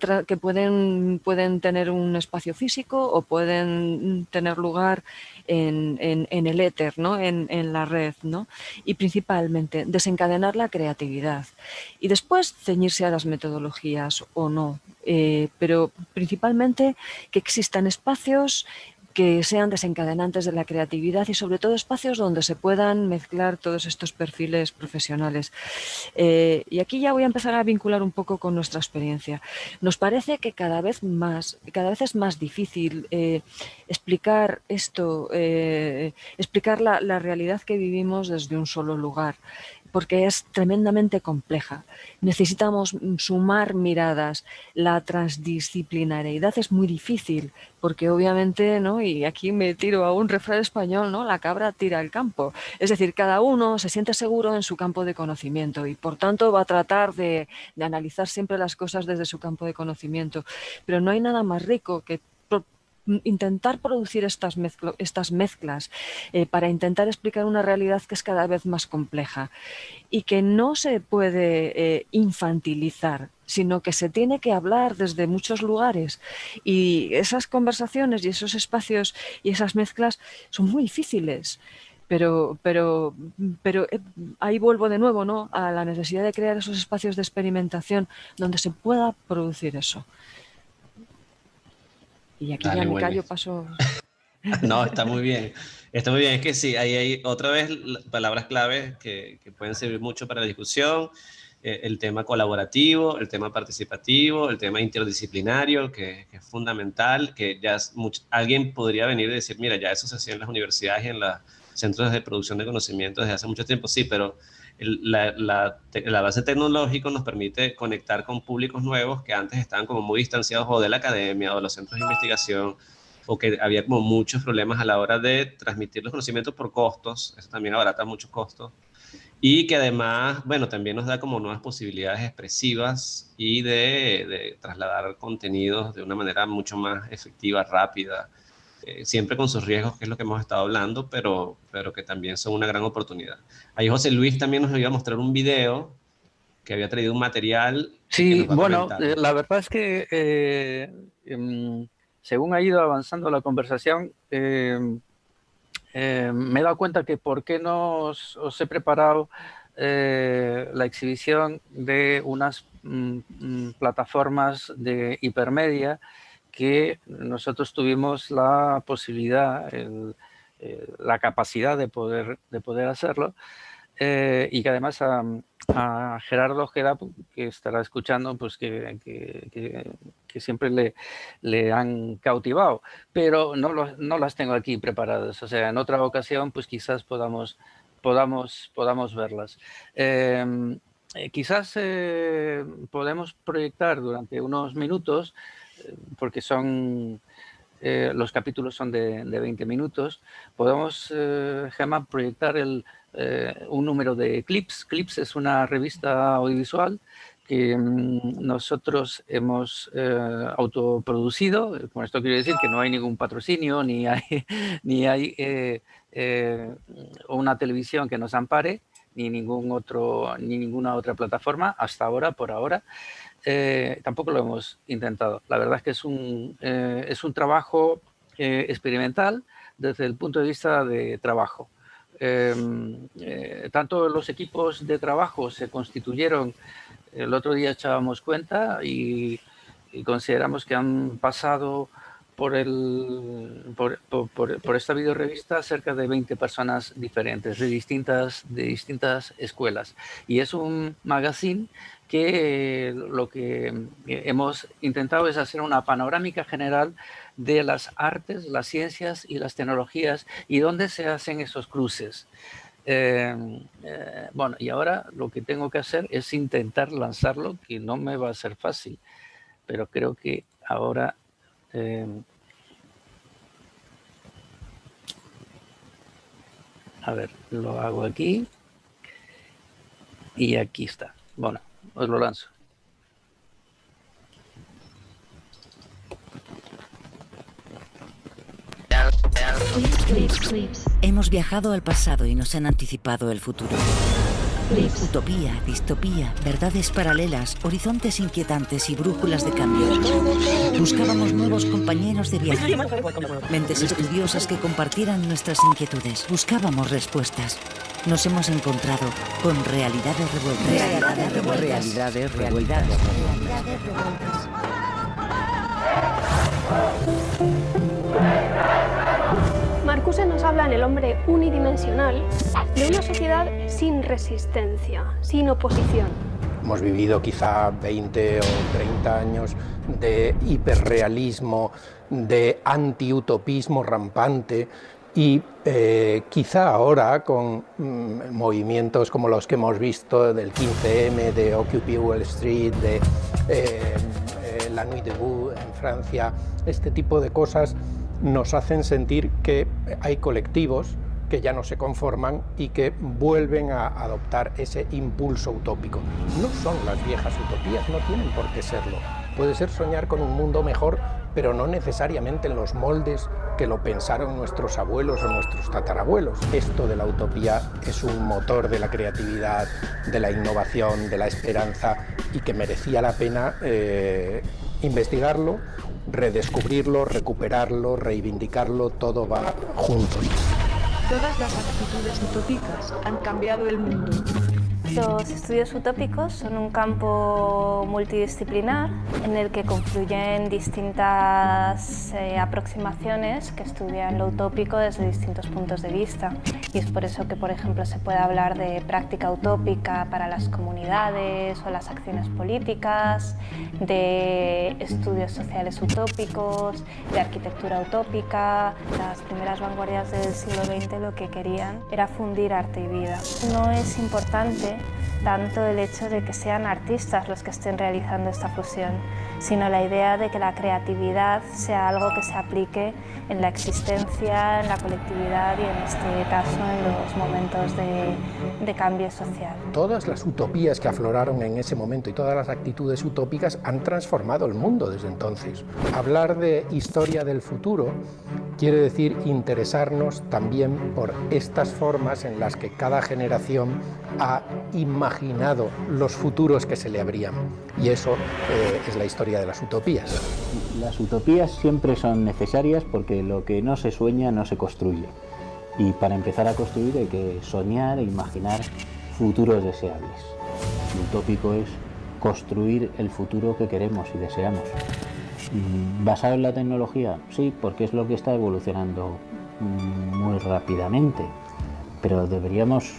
tener un espacio físico o pueden tener lugar en el éter, ¿no? en la red, ¿no? Y principalmente desencadenar la creatividad y después ceñirse a las metodologías o no, pero principalmente que existan espacios que sean desencadenantes de la creatividad y sobre todo espacios donde se puedan mezclar todos estos perfiles profesionales. Y aquí ya voy a empezar a vincular un poco con nuestra experiencia. Nos parece que cada vez es más difícil explicar esto, explicar la realidad que vivimos desde un solo lugar, porque es tremendamente compleja. Necesitamos sumar miradas. La transdisciplinariedad es muy difícil, porque obviamente, ¿no? Y aquí me tiro a un refrán español, ¿no? La cabra tira al campo. Es decir, cada uno se siente seguro en su campo de conocimiento y por tanto va a tratar de analizar siempre las cosas desde su campo de conocimiento. Pero no hay nada más rico que intentar producir estas mezclas para intentar explicar una realidad que es cada vez más compleja y que no se puede infantilizar, sino que se tiene que hablar desde muchos lugares, y esas conversaciones y esos espacios y esas mezclas son muy difíciles. Pero ahí vuelvo de nuevo, ¿no?, a la necesidad de crear esos espacios de experimentación donde se pueda producir eso. Y aquí ya me callo, paso. No, está muy bien. Está muy bien. Es que sí, ahí hay otra vez palabras claves que pueden servir mucho para la discusión. El tema colaborativo, el tema participativo, el tema interdisciplinario, que es fundamental, que ya alguien podría venir y decir, mira, ya eso se hacía en las universidades y en los centros de producción de conocimiento desde hace mucho tiempo. Sí, pero la base tecnológica nos permite conectar con públicos nuevos que antes estaban como muy distanciados o de la academia o de los centros de investigación, o que había como muchos problemas a la hora de transmitir los conocimientos por costos. Eso también abarata muchos costos. Y que además, bueno, también nos da como nuevas posibilidades expresivas y de trasladar contenidos de una manera mucho más efectiva, rápida, siempre con sus riesgos, que es lo que hemos estado hablando, pero que también son una gran oportunidad. Ahí José Luis también nos iba a mostrar un video que había traído un material. Sí, bueno, la verdad es que según ha ido avanzando la conversación, me he dado cuenta que por qué no os he preparado la exhibición de unas plataformas de hipermedia que nosotros tuvimos la posibilidad, la capacidad de poder hacerlo, y que además a Gerardo Ojeda, que estará escuchando, pues que siempre le han cautivado, pero no las tengo aquí preparadas. O sea, en otra ocasión, pues quizás podamos verlas. Quizás podemos proyectar durante unos minutos, porque los capítulos son de 20 minutos, podemos, Gemma, proyectar un número de Clips. Clips es una revista audiovisual que nosotros hemos autoproducido. Con esto quiero decir que no hay ningún patrocinio, ni hay una televisión que nos ampare, ni ninguna otra plataforma hasta ahora, por ahora. Tampoco lo hemos intentado. La verdad es que es un trabajo experimental desde el punto de vista de trabajo. Tanto los equipos de trabajo se constituyeron, el otro día echábamos cuenta y consideramos que han pasado por esta videorevista cerca de 20 personas diferentes de distintas escuelas, y es un magazine que lo que hemos intentado es hacer una panorámica general de las artes, las ciencias y las tecnologías y dónde se hacen esos cruces. Bueno, y ahora lo que tengo que hacer es intentar lanzarlo, que no me va a ser fácil, pero creo que ahora a ver, lo hago aquí y aquí está. Bueno, os lo lanzo. Hemos viajado al pasado y nos han anticipado el futuro. Utopía, distopía, verdades paralelas, horizontes inquietantes y brújulas de cambio. Buscábamos nuevos compañeros de viaje, mentes estudiosas que compartieran nuestras inquietudes. Buscábamos respuestas. Nos hemos encontrado con realidades revueltas. Realidades revueltas. Marcuse nos habla en El hombre unidimensional de una sociedad sin resistencia, sin oposición. Hemos vivido quizá 20 o 30 años de hiperrealismo, de antiutopismo rampante y quizá ahora con movimientos como los que hemos visto del 15M, de Occupy Wall Street, de la Nuit debout en Francia, este tipo de cosas nos hacen sentir que hay colectivos que ya no se conforman y que vuelven a adoptar ese impulso utópico. No son las viejas utopías, no tienen por qué serlo. Puede ser soñar con un mundo mejor, pero no necesariamente en los moldes que lo pensaron nuestros abuelos o nuestros tatarabuelos. Esto de la utopía es un motor de la creatividad, de la innovación, de la esperanza, y que merecía la pena investigarlo, redescubrirlo, recuperarlo, reivindicarlo, todo va junto. Todas las actitudes utópicas han cambiado el mundo. Los estudios utópicos son un campo multidisciplinar en el que confluyen distintas aproximaciones que estudian lo utópico desde distintos puntos de vista. Y es por eso que, por ejemplo, se puede hablar de práctica utópica para las comunidades o las acciones políticas, de estudios sociales utópicos, de arquitectura utópica. Las primeras vanguardias del siglo XX lo que querían era fundir arte y vida. No es importante tanto el hecho de que sean artistas los que estén realizando esta fusión, sino la idea de que la creatividad sea algo que se aplique en la existencia, en la colectividad y en este caso en los momentos de cambio social. Todas las utopías que afloraron en ese momento y todas las actitudes utópicas han transformado el mundo desde entonces. Hablar de historia del futuro quiere decir interesarnos también por estas formas en las que cada generación ha imaginado los futuros que se le abrían. Y eso es la historia de las utopías. Las utopías siempre son necesarias porque lo que no se sueña no se construye. Y para empezar a construir hay que soñar e imaginar futuros deseables. Lo utópico es construir el futuro que queremos y deseamos. ¿Basado en la tecnología? Sí, porque es lo que está evolucionando muy rápidamente. Pero deberíamos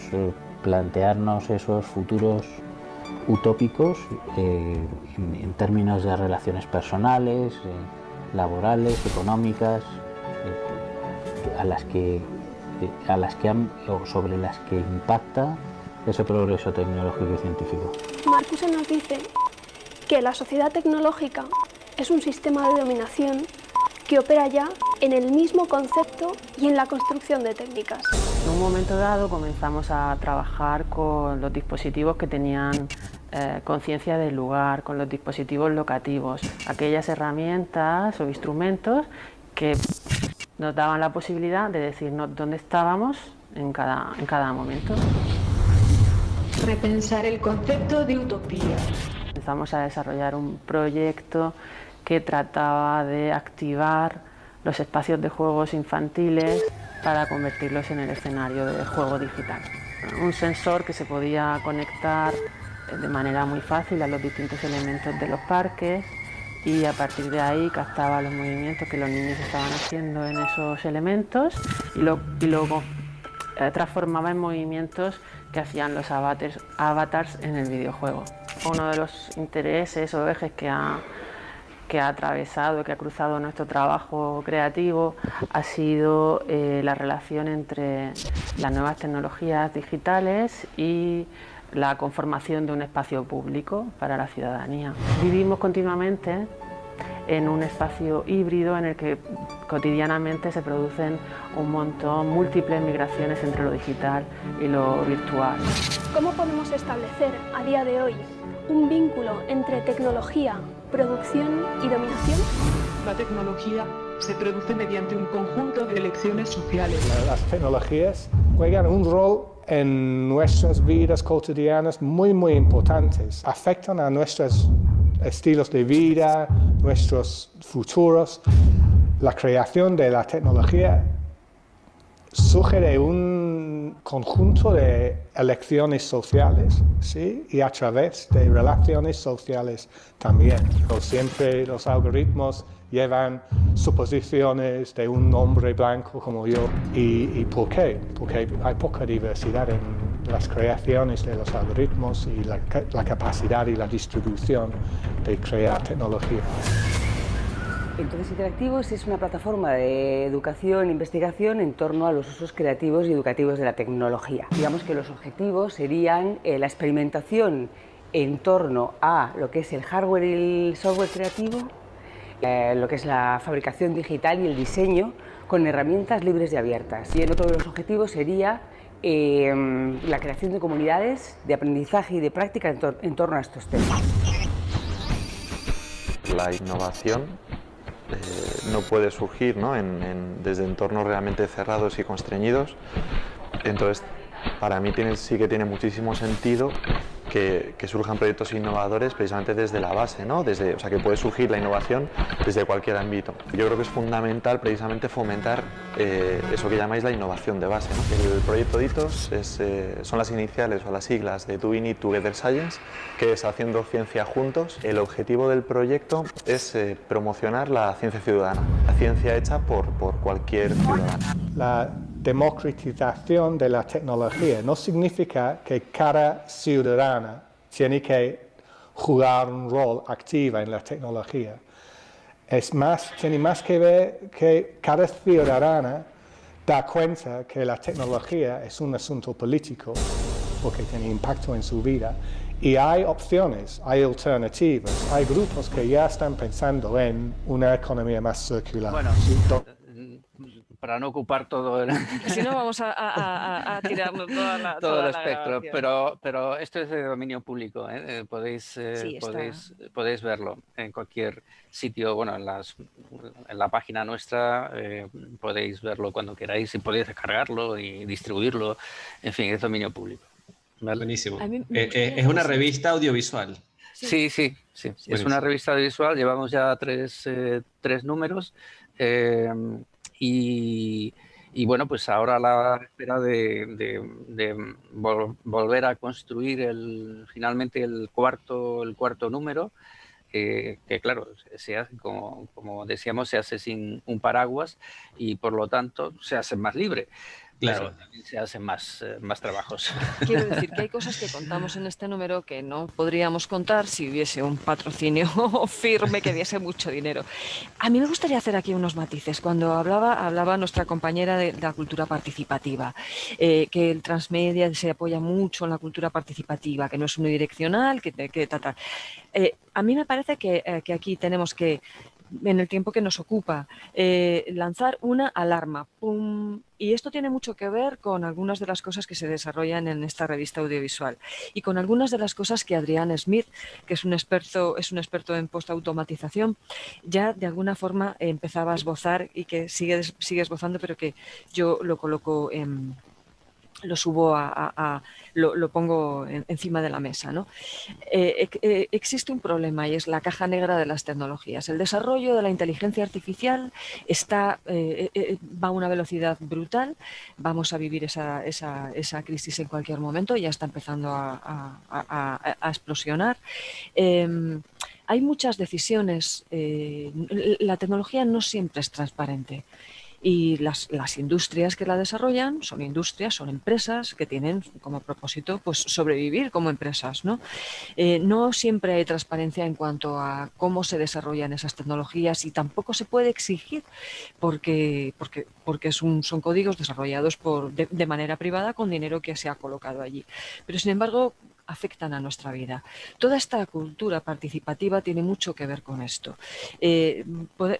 plantearnos esos futuros utópicos en términos de relaciones personales, laborales, económicas, sobre las que impacta ese progreso tecnológico y científico. Marcuse nos dice que la sociedad tecnológica es un sistema de dominación que opera ya en el mismo concepto y en la construcción de técnicas. En un momento dado comenzamos a trabajar con los dispositivos que tenían conciencia del lugar, con los dispositivos locativos, aquellas herramientas o instrumentos que nos daban la posibilidad de decirnos dónde estábamos en cada momento. Repensar el concepto de utopía. Comenzamos a desarrollar un proyecto que trataba de activar los espacios de juegos infantiles para convertirlos en el escenario de juego digital. Un sensor que se podía conectar de manera muy fácil a los distintos elementos de los parques y a partir de ahí captaba los movimientos que los niños estaban haciendo en esos elementos y luego transformaba en movimientos que hacían los avatars en el videojuego. Uno de los intereses o ejes que ha atravesado, que ha cruzado nuestro trabajo creativo ha sido la relación entre las nuevas tecnologías digitales y la conformación de un espacio público para la ciudadanía. Vivimos continuamente en un espacio híbrido en el que cotidianamente se producen múltiples migraciones entre lo digital y lo virtual. ¿Cómo podemos establecer a día de hoy un vínculo entre tecnología, producción y dominación? La tecnología se produce mediante un conjunto de elecciones sociales. Las tecnologías juegan un rol en nuestras vidas cotidianas muy importantes. Afectan a nuestros estilos de vida, nuestros futuros. La creación de la tecnología surge de un conjunto de elecciones sociales, ¿sí? Y a través de relaciones sociales también. Siempre los algoritmos llevan suposiciones de un hombre blanco como yo. ¿Y por qué? Porque hay poca diversidad en las creaciones de los algoritmos y la capacidad y la distribución de crear tecnología. Entonces Interactivos es una plataforma de educación e investigación en torno a los usos creativos y educativos de la tecnología. Digamos que los objetivos serían la experimentación en torno a lo que es el hardware y el software creativo, lo que es la fabricación digital y el diseño con herramientas libres y abiertas. Y en otro de los objetivos sería la creación de comunidades de aprendizaje y de práctica en torno a estos temas. La innovación no puede surgir, ¿no? desde entornos realmente cerrados y constreñidos. Entonces, para mí sí que tiene muchísimo sentido que surjan proyectos innovadores precisamente desde la base, ¿no? O sea, que puede surgir la innovación desde cualquier ámbito. Yo creo que es fundamental precisamente fomentar eso que llamáis la innovación de base, ¿no? El proyecto DITOS son las iniciales o las siglas de Do We Need Together Science, que es Haciendo Ciencia Juntos. El objetivo del proyecto es promocionar la ciencia ciudadana, la ciencia hecha por cualquier ciudadano. La democratización de la tecnología no significa que cada ciudadana tiene que jugar un rol activo en la tecnología. Tiene más que ver que cada ciudadana da cuenta que la tecnología es un asunto político porque tiene impacto en su vida y hay opciones, hay alternativas, hay grupos que ya están pensando en una economía más circular. Bueno, para no ocupar todo el... Si no vamos a tirarnos todo el espectro, pero esto es de dominio público, ¿eh? Podéis verlo en cualquier sitio, bueno, en la página nuestra podéis verlo cuando queráis y podéis descargarlo y distribuirlo, en fin, es dominio público. ¿Vale? Buenísimo. Es una revista audiovisual. Sí. Es una revista audiovisual, llevamos ya tres números. Y bueno, pues ahora a la espera de volver a construir finalmente el cuarto número, que claro, se hace, como decíamos, se hace sin un paraguas y por lo tanto se hace más libre. Claro, también se hacen más trabajos. Quiero decir que hay cosas que contamos en este número que no podríamos contar si hubiese un patrocinio firme que diese mucho dinero. A mí me gustaría hacer aquí unos matices. Cuando hablaba nuestra compañera de la cultura participativa, que el transmedia se apoya mucho en la cultura participativa, que no es unidireccional, a mí me parece que aquí tenemos que, en el tiempo que nos ocupa, lanzar una alarma. ¡Pum! Y esto tiene mucho que ver con algunas de las cosas que se desarrollan en esta revista audiovisual y con algunas de las cosas que Adrián Smith, que es un experto en postautomatización, ya de alguna forma empezaba a esbozar y que sigue esbozando, pero que yo lo coloco lo subo lo pongo encima de la mesa, ¿no? Existe un problema y es la caja negra de las tecnologías. El desarrollo de la inteligencia artificial va a una velocidad brutal. Vamos a vivir esa crisis en cualquier momento. Ya está empezando a explosionar. Hay muchas decisiones. La tecnología no siempre es transparente. Y las industrias que la desarrollan son empresas que tienen como propósito pues sobrevivir como empresas, ¿no? No siempre hay transparencia en cuanto a cómo se desarrollan esas tecnologías y tampoco se puede exigir porque son códigos desarrollados de manera privada con dinero que se ha colocado allí. Pero sin embargo afectan a nuestra vida. Toda esta cultura participativa tiene mucho que ver con esto.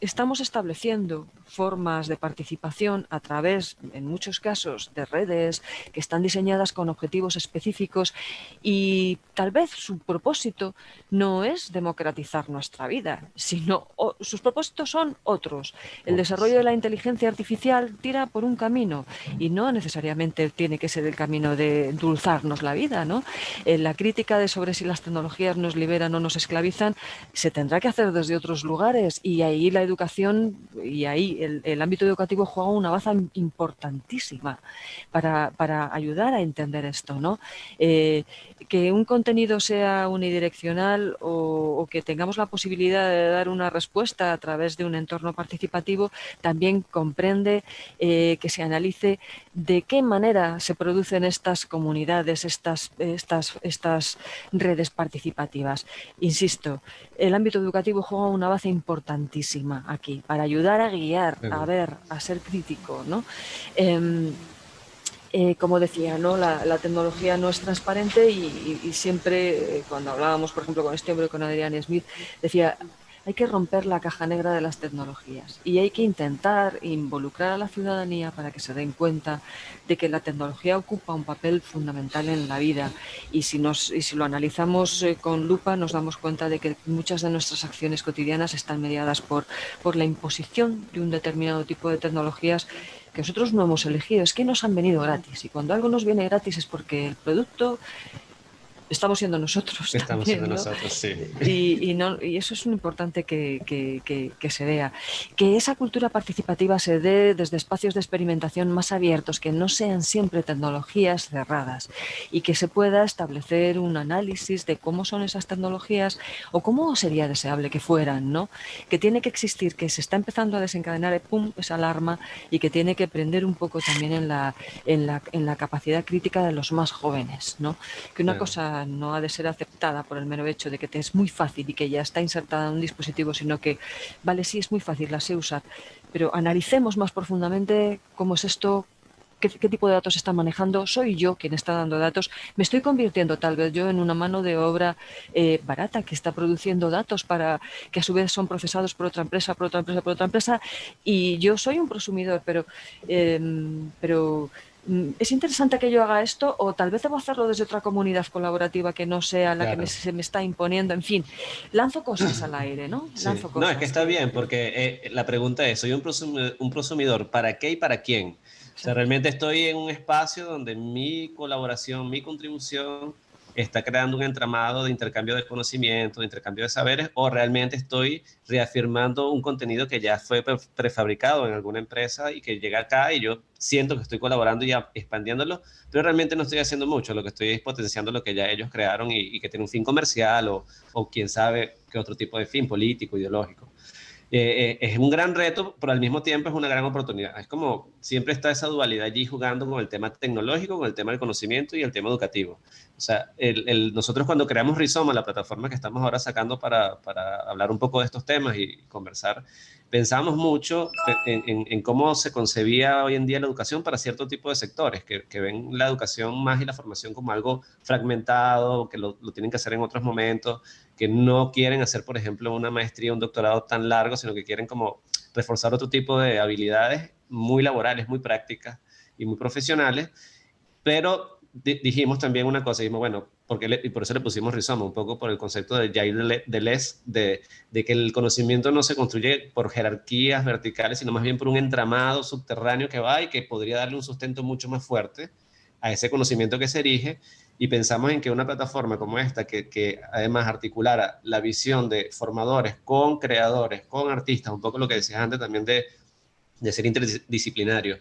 Estamos estableciendo formas de participación a través, en muchos casos, de redes que están diseñadas con objetivos específicos y tal vez su propósito no es democratizar nuestra vida, sino sus propósitos son otros. El desarrollo de la inteligencia artificial tira por un camino y no necesariamente tiene que ser el camino de endulzarnos la vida, ¿no? la crítica de sobre si las tecnologías nos liberan o nos esclavizan se tendrá que hacer desde otros lugares, y ahí la educación y ahí el ámbito educativo juega una baza importantísima para ayudar a entender esto, ¿no? Que un contenido sea unidireccional o que tengamos la posibilidad de dar una respuesta a través de un entorno participativo también comprende que se analice de qué manera se producen estas comunidades, estas redes participativas. Insisto, el ámbito educativo juega una base importantísima aquí para ayudar a guiar, a ver, a ser crítico, ¿no? Como decía, ¿no? La tecnología no es transparente y siempre, cuando hablábamos, por ejemplo, con este hombre, con Adrian Smith, decía, hay que romper la caja negra de las tecnologías y hay que intentar involucrar a la ciudadanía para que se den cuenta de que la tecnología ocupa un papel fundamental en la vida, y si lo analizamos con lupa nos damos cuenta de que muchas de nuestras acciones cotidianas están mediadas por la imposición de un determinado tipo de tecnologías que nosotros no hemos elegido, es que nos han venido gratis, y cuando algo nos viene gratis es porque el producto estamos siendo nosotros. Estamos también, siendo ¿no? nosotros, sí. Y eso es muy importante que se vea. Que esa cultura participativa se dé desde espacios de experimentación más abiertos, que no sean siempre tecnologías cerradas, y que se pueda establecer un análisis de cómo son esas tecnologías o cómo sería deseable que fueran, ¿no? Que tiene que existir, que se está empezando a desencadenar esa alarma, y que tiene que prender un poco también en la capacidad crítica de los más jóvenes, ¿no? Que una cosa no ha de ser aceptada por el mero hecho de que te es muy fácil y que ya está insertada en un dispositivo, sino que, vale, sí es muy fácil, la sé usar, pero analicemos más profundamente cómo es esto, qué tipo de datos están manejando, soy yo quien está dando datos, me estoy convirtiendo tal vez yo en una mano de obra barata que está produciendo datos para que a su vez son procesados por otra empresa, por otra empresa, por otra empresa, y yo soy un prosumidor, pero ¿es interesante que yo haga esto, o tal vez debo hacerlo desde otra comunidad colaborativa que no sea la que se me está imponiendo? En fin, lanzo cosas al aire, ¿no? Sí. Lanzo cosas. No, es que está bien, porque la pregunta es, ¿soy un prosumidor para qué y para quién? O sea, realmente estoy en un espacio donde mi colaboración, mi contribución está creando un entramado de intercambio de conocimiento, de intercambio de saberes, o realmente estoy reafirmando un contenido que ya fue prefabricado en alguna empresa y que llega acá y yo siento que estoy colaborando y expandiéndolo, pero realmente no estoy haciendo mucho, lo que estoy es potenciando lo que ya ellos crearon y que tiene un fin comercial o quién sabe qué otro tipo de fin político, ideológico. Es un gran reto, pero al mismo tiempo es una gran oportunidad. Es como siempre está esa dualidad allí jugando con el tema tecnológico, con el tema del conocimiento y el tema educativo. O sea, nosotros cuando creamos Rizoma, la plataforma que estamos ahora sacando para hablar un poco de estos temas y conversar, pensamos mucho en cómo se concebía hoy en día la educación para cierto tipo de sectores, que ven la educación más y la formación como algo fragmentado, que lo tienen que hacer en otros momentos, que no quieren hacer, por ejemplo, una maestría, un doctorado tan largo, sino que quieren como reforzar otro tipo de habilidades muy laborales, muy prácticas y muy profesionales. Pero dijimos también una cosa, dijimos, bueno, y por eso le pusimos Rizoma, un poco por el concepto de Jair Deleuze, de que el conocimiento no se construye por jerarquías verticales, sino más bien por un entramado subterráneo que va y que podría darle un sustento mucho más fuerte a ese conocimiento que se erige. Y pensamos en que una plataforma como esta, que además articulara la visión de formadores con creadores, con artistas, un poco lo que decías antes también de ser interdisciplinario,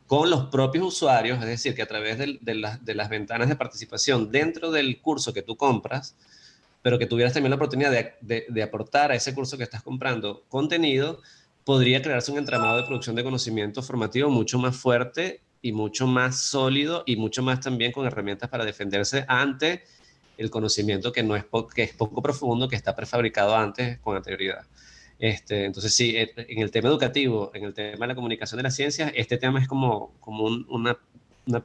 con los propios usuarios, es decir, que a través de las ventanas de participación dentro del curso que tú compras, pero que tuvieras también la oportunidad de aportar a ese curso que estás comprando contenido, podría crearse un entramado de producción de conocimiento formativo mucho más fuerte y mucho más sólido y mucho más también con herramientas para defenderse ante el conocimiento que es poco profundo, que está prefabricado antes con anterioridad. Entonces sí, en el tema educativo, en el tema de la comunicación de las ciencias, este tema es como una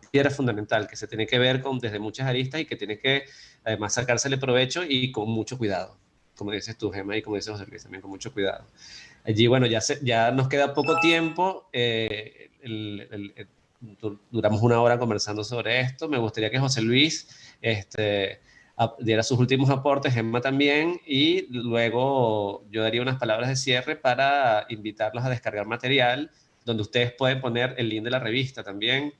piedra fundamental que se tiene que ver desde muchas aristas y que tiene que además sacársele provecho y con mucho cuidado, como dices tú, Gemma, y como dices José Luis, también con mucho cuidado. Allí, bueno, ya nos queda poco tiempo, duramos una hora conversando sobre esto. Me gustaría que José Luis diera sus últimos aportes, Gemma también, y luego yo daría unas palabras de cierre para invitarlos a descargar material donde ustedes pueden poner el link de la revista también.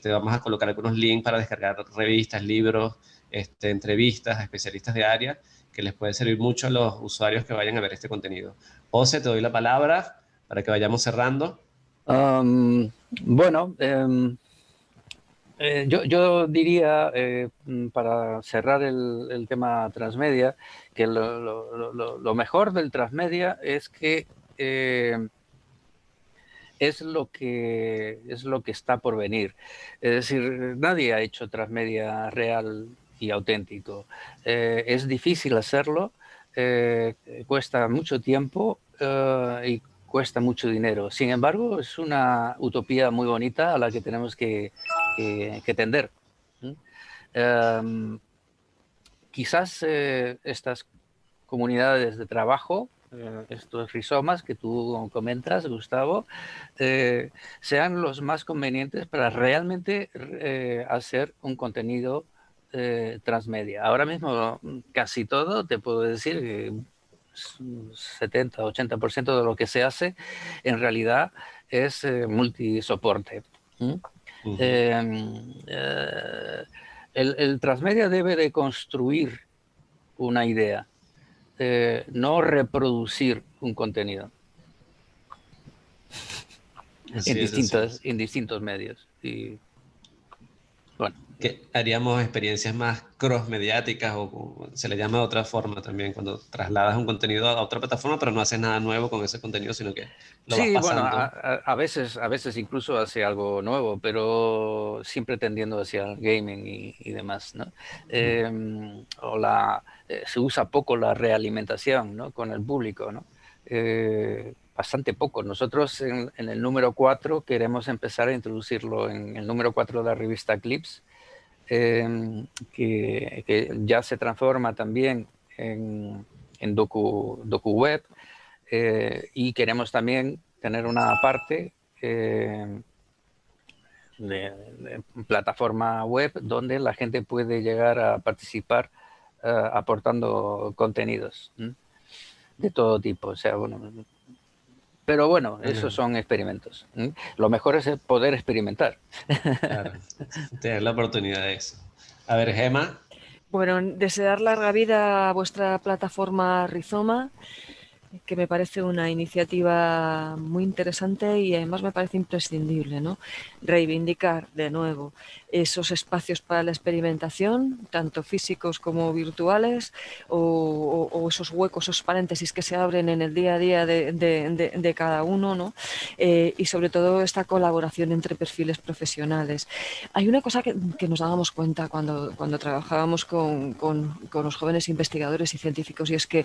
Vamos a colocar algunos links para descargar revistas, libros, entrevistas a especialistas de área, que les puede servir mucho a los usuarios que vayan a ver este contenido. José, te doy la palabra para que vayamos cerrando. Bueno, yo diría, para cerrar el tema transmedia, que lo mejor del transmedia es que es lo que está por venir. Es decir, nadie ha hecho transmedia real y auténtico. Es difícil hacerlo, cuesta mucho tiempo y cuesta mucho dinero. Sin embargo, es una utopía muy bonita a la que tenemos que tender. Quizás estas comunidades de trabajo, estos rizomas que tú comentas, Gustavo, sean los más convenientes para realmente hacer un contenido transmedia. Ahora mismo casi todo, te puedo decir que 70-80% de lo que se hace en realidad es multisoporte. El transmedia debe de construir una idea, no reproducir un contenido en distintos medios. Y bueno, que haríamos experiencias más cross-mediáticas, o se le llama de otra forma también, cuando trasladas un contenido a otra plataforma, pero no haces nada nuevo con ese contenido, sino que lo vas pasando. Bueno, a veces incluso hace algo nuevo, pero siempre tendiendo hacia el gaming y demás, ¿no? Se usa poco la realimentación, ¿no?, con el público, ¿no? Bastante poco. Nosotros en el número 4 queremos empezar a introducirlo en el número 4 de la revista Clips, que ya se transforma también en DocuWeb, y queremos también tener una parte de plataforma web donde la gente puede llegar a participar aportando contenidos de todo tipo. O sea, bueno, pero bueno, esos son experimentos. Lo mejor es poder experimentar. Claro, tener la oportunidad de eso. A ver, Gemma. Bueno, desear larga vida a vuestra plataforma Rizoma, que me parece una iniciativa muy interesante y además me parece imprescindible, ¿no? Reivindicar de nuevo esos espacios para la experimentación, tanto físicos como virtuales, o esos huecos, esos paréntesis que se abren en el día a día de cada uno, ¿no? Y sobre todo esta colaboración entre perfiles profesionales. Hay una cosa que nos dábamos cuenta cuando trabajábamos con los jóvenes investigadores y científicos, y es que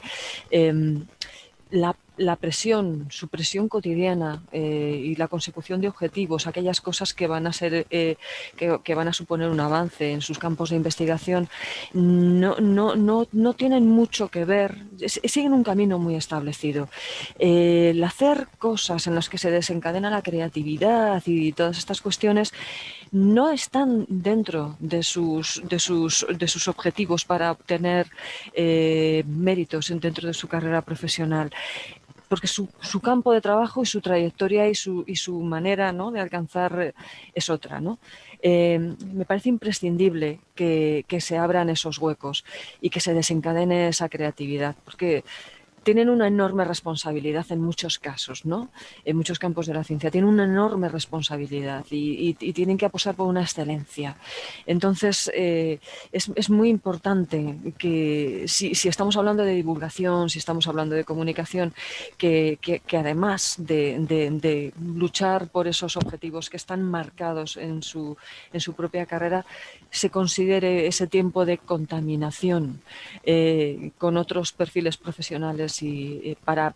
la presión, su presión cotidiana y la consecución de objetivos, aquellas cosas que van a ser que van a suponer un avance en sus campos de investigación, no tienen mucho que ver, siguen un camino muy establecido. El hacer cosas en las que se desencadena la creatividad y todas estas cuestiones no están dentro de sus objetivos para obtener méritos dentro de su carrera profesional, porque su campo de trabajo y su trayectoria y su manera, ¿no?, de alcanzar es otra, ¿no? Me parece imprescindible que se abran esos huecos y que se desencadene esa creatividad, porque tienen una enorme responsabilidad en muchos casos, ¿no? En muchos campos de la ciencia tienen una enorme responsabilidad y tienen que apostar por una excelencia. Entonces, es muy importante que si estamos hablando de divulgación, si estamos hablando de comunicación, que además de luchar por esos objetivos que están marcados en su propia carrera, se considere ese tiempo de contaminación con otros perfiles profesionales y para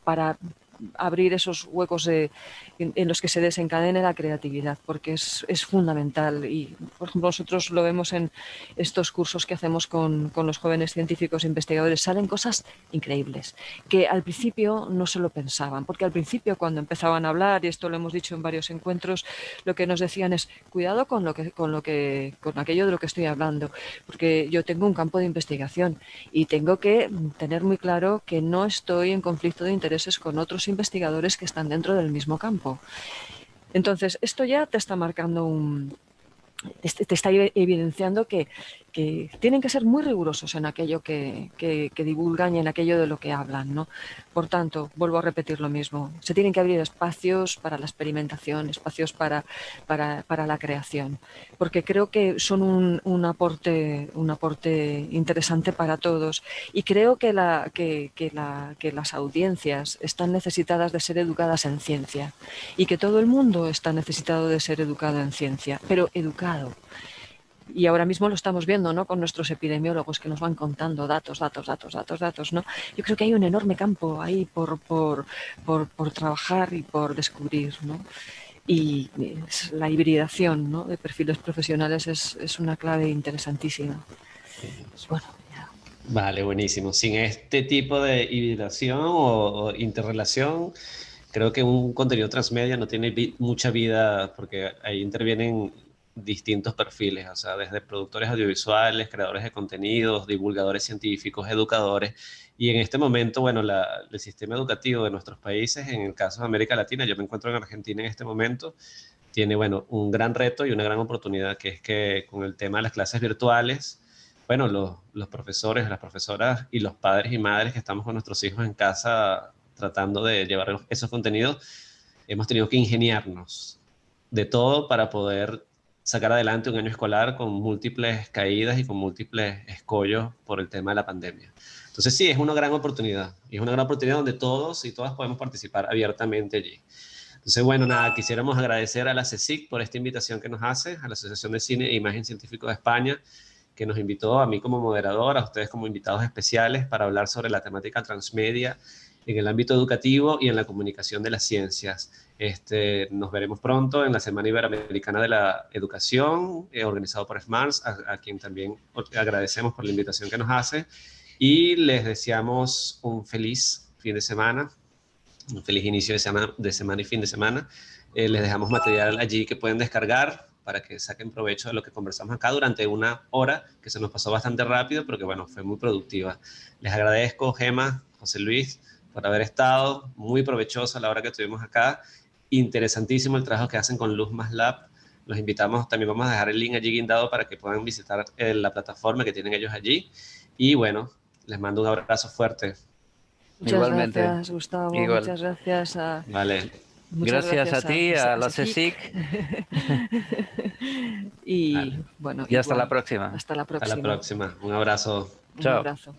abrir esos huecos en los que se desencadene la creatividad, porque es fundamental. Y, por ejemplo, nosotros lo vemos en estos cursos que hacemos con los jóvenes científicos e investigadores. Salen cosas increíbles que al principio no se lo pensaban, porque al principio, cuando empezaban a hablar, y esto lo hemos dicho en varios encuentros, lo que nos decían es: cuidado con aquello de lo que estoy hablando, porque yo tengo un campo de investigación y tengo que tener muy claro que no estoy en conflicto de intereses con otros investigadores que están dentro del mismo campo. Entonces, esto ya te está marcando te está evidenciando que tienen que ser muy rigurosos en aquello que divulgan y en aquello de lo que hablan, ¿no? Por tanto, vuelvo a repetir lo mismo, se tienen que abrir espacios para la experimentación, espacios para la creación, porque creo que son un aporte interesante para todos, y creo que las audiencias están necesitadas de ser educadas en ciencia, y que todo el mundo está necesitado de ser educado en ciencia, pero educado. Y ahora mismo lo estamos viendo, ¿no?, con nuestros epidemiólogos que nos van contando datos, ¿no? Yo creo que hay un enorme campo ahí por trabajar y por descubrir, ¿no? Y la hibridación, ¿no?, de perfiles profesionales es una clave interesantísima. Pues bueno, ya. Vale, buenísimo. Sin este tipo de hibridación o interrelación, creo que un contenido transmedia no tiene mucha vida, porque ahí intervienen distintos perfiles, o sea, desde productores audiovisuales, creadores de contenidos, divulgadores científicos, educadores. Y en este momento, bueno, el sistema educativo de nuestros países, en el caso de América Latina, yo me encuentro en Argentina en este momento, tiene, bueno, un gran reto y una gran oportunidad, que es que con el tema de las clases virtuales, bueno, los profesores, las profesoras y los padres y madres que estamos con nuestros hijos en casa tratando de llevar esos contenidos, hemos tenido que ingeniarnos de todo para poder sacar adelante un año escolar con múltiples caídas y con múltiples escollos por el tema de la pandemia. Entonces sí, es una gran oportunidad, y es una gran oportunidad donde todos y todas podemos participar abiertamente allí. Entonces, bueno, nada, quisiéramos agradecer a la CSIC por esta invitación que nos hace, a la Asociación de Cine e Imagen Científico de España, que nos invitó a mí como moderador, a ustedes como invitados especiales, para hablar sobre la temática transmedia en el ámbito educativo y en la comunicación de las ciencias. Nos veremos pronto en la Semana Iberoamericana de la Educación, organizado por SMARS, a quien también agradecemos por la invitación que nos hace, y les deseamos un feliz fin de semana, un feliz inicio de semana y fin de semana. Les dejamos material allí que pueden descargar para que saquen provecho de lo que conversamos acá durante una hora, que se nos pasó bastante rápido, pero que bueno, fue muy productiva. Les agradezco, Gemma, José Luis, por haber estado, muy provechoso a la hora que estuvimos acá. Interesantísimo el trabajo que hacen con Luz Más Lab. Los invitamos, también vamos a dejar el link allí guindado para que puedan visitar la plataforma que tienen ellos allí. Y bueno, les mando un abrazo fuerte. Muchas gracias, Gustavo. Igual. Muchas gracias a... Vale. Gracias a ti, a la CSIC. Y bueno, y hasta la próxima. Hasta la próxima. Hasta la próxima. Un abrazo. Chao. Un abrazo.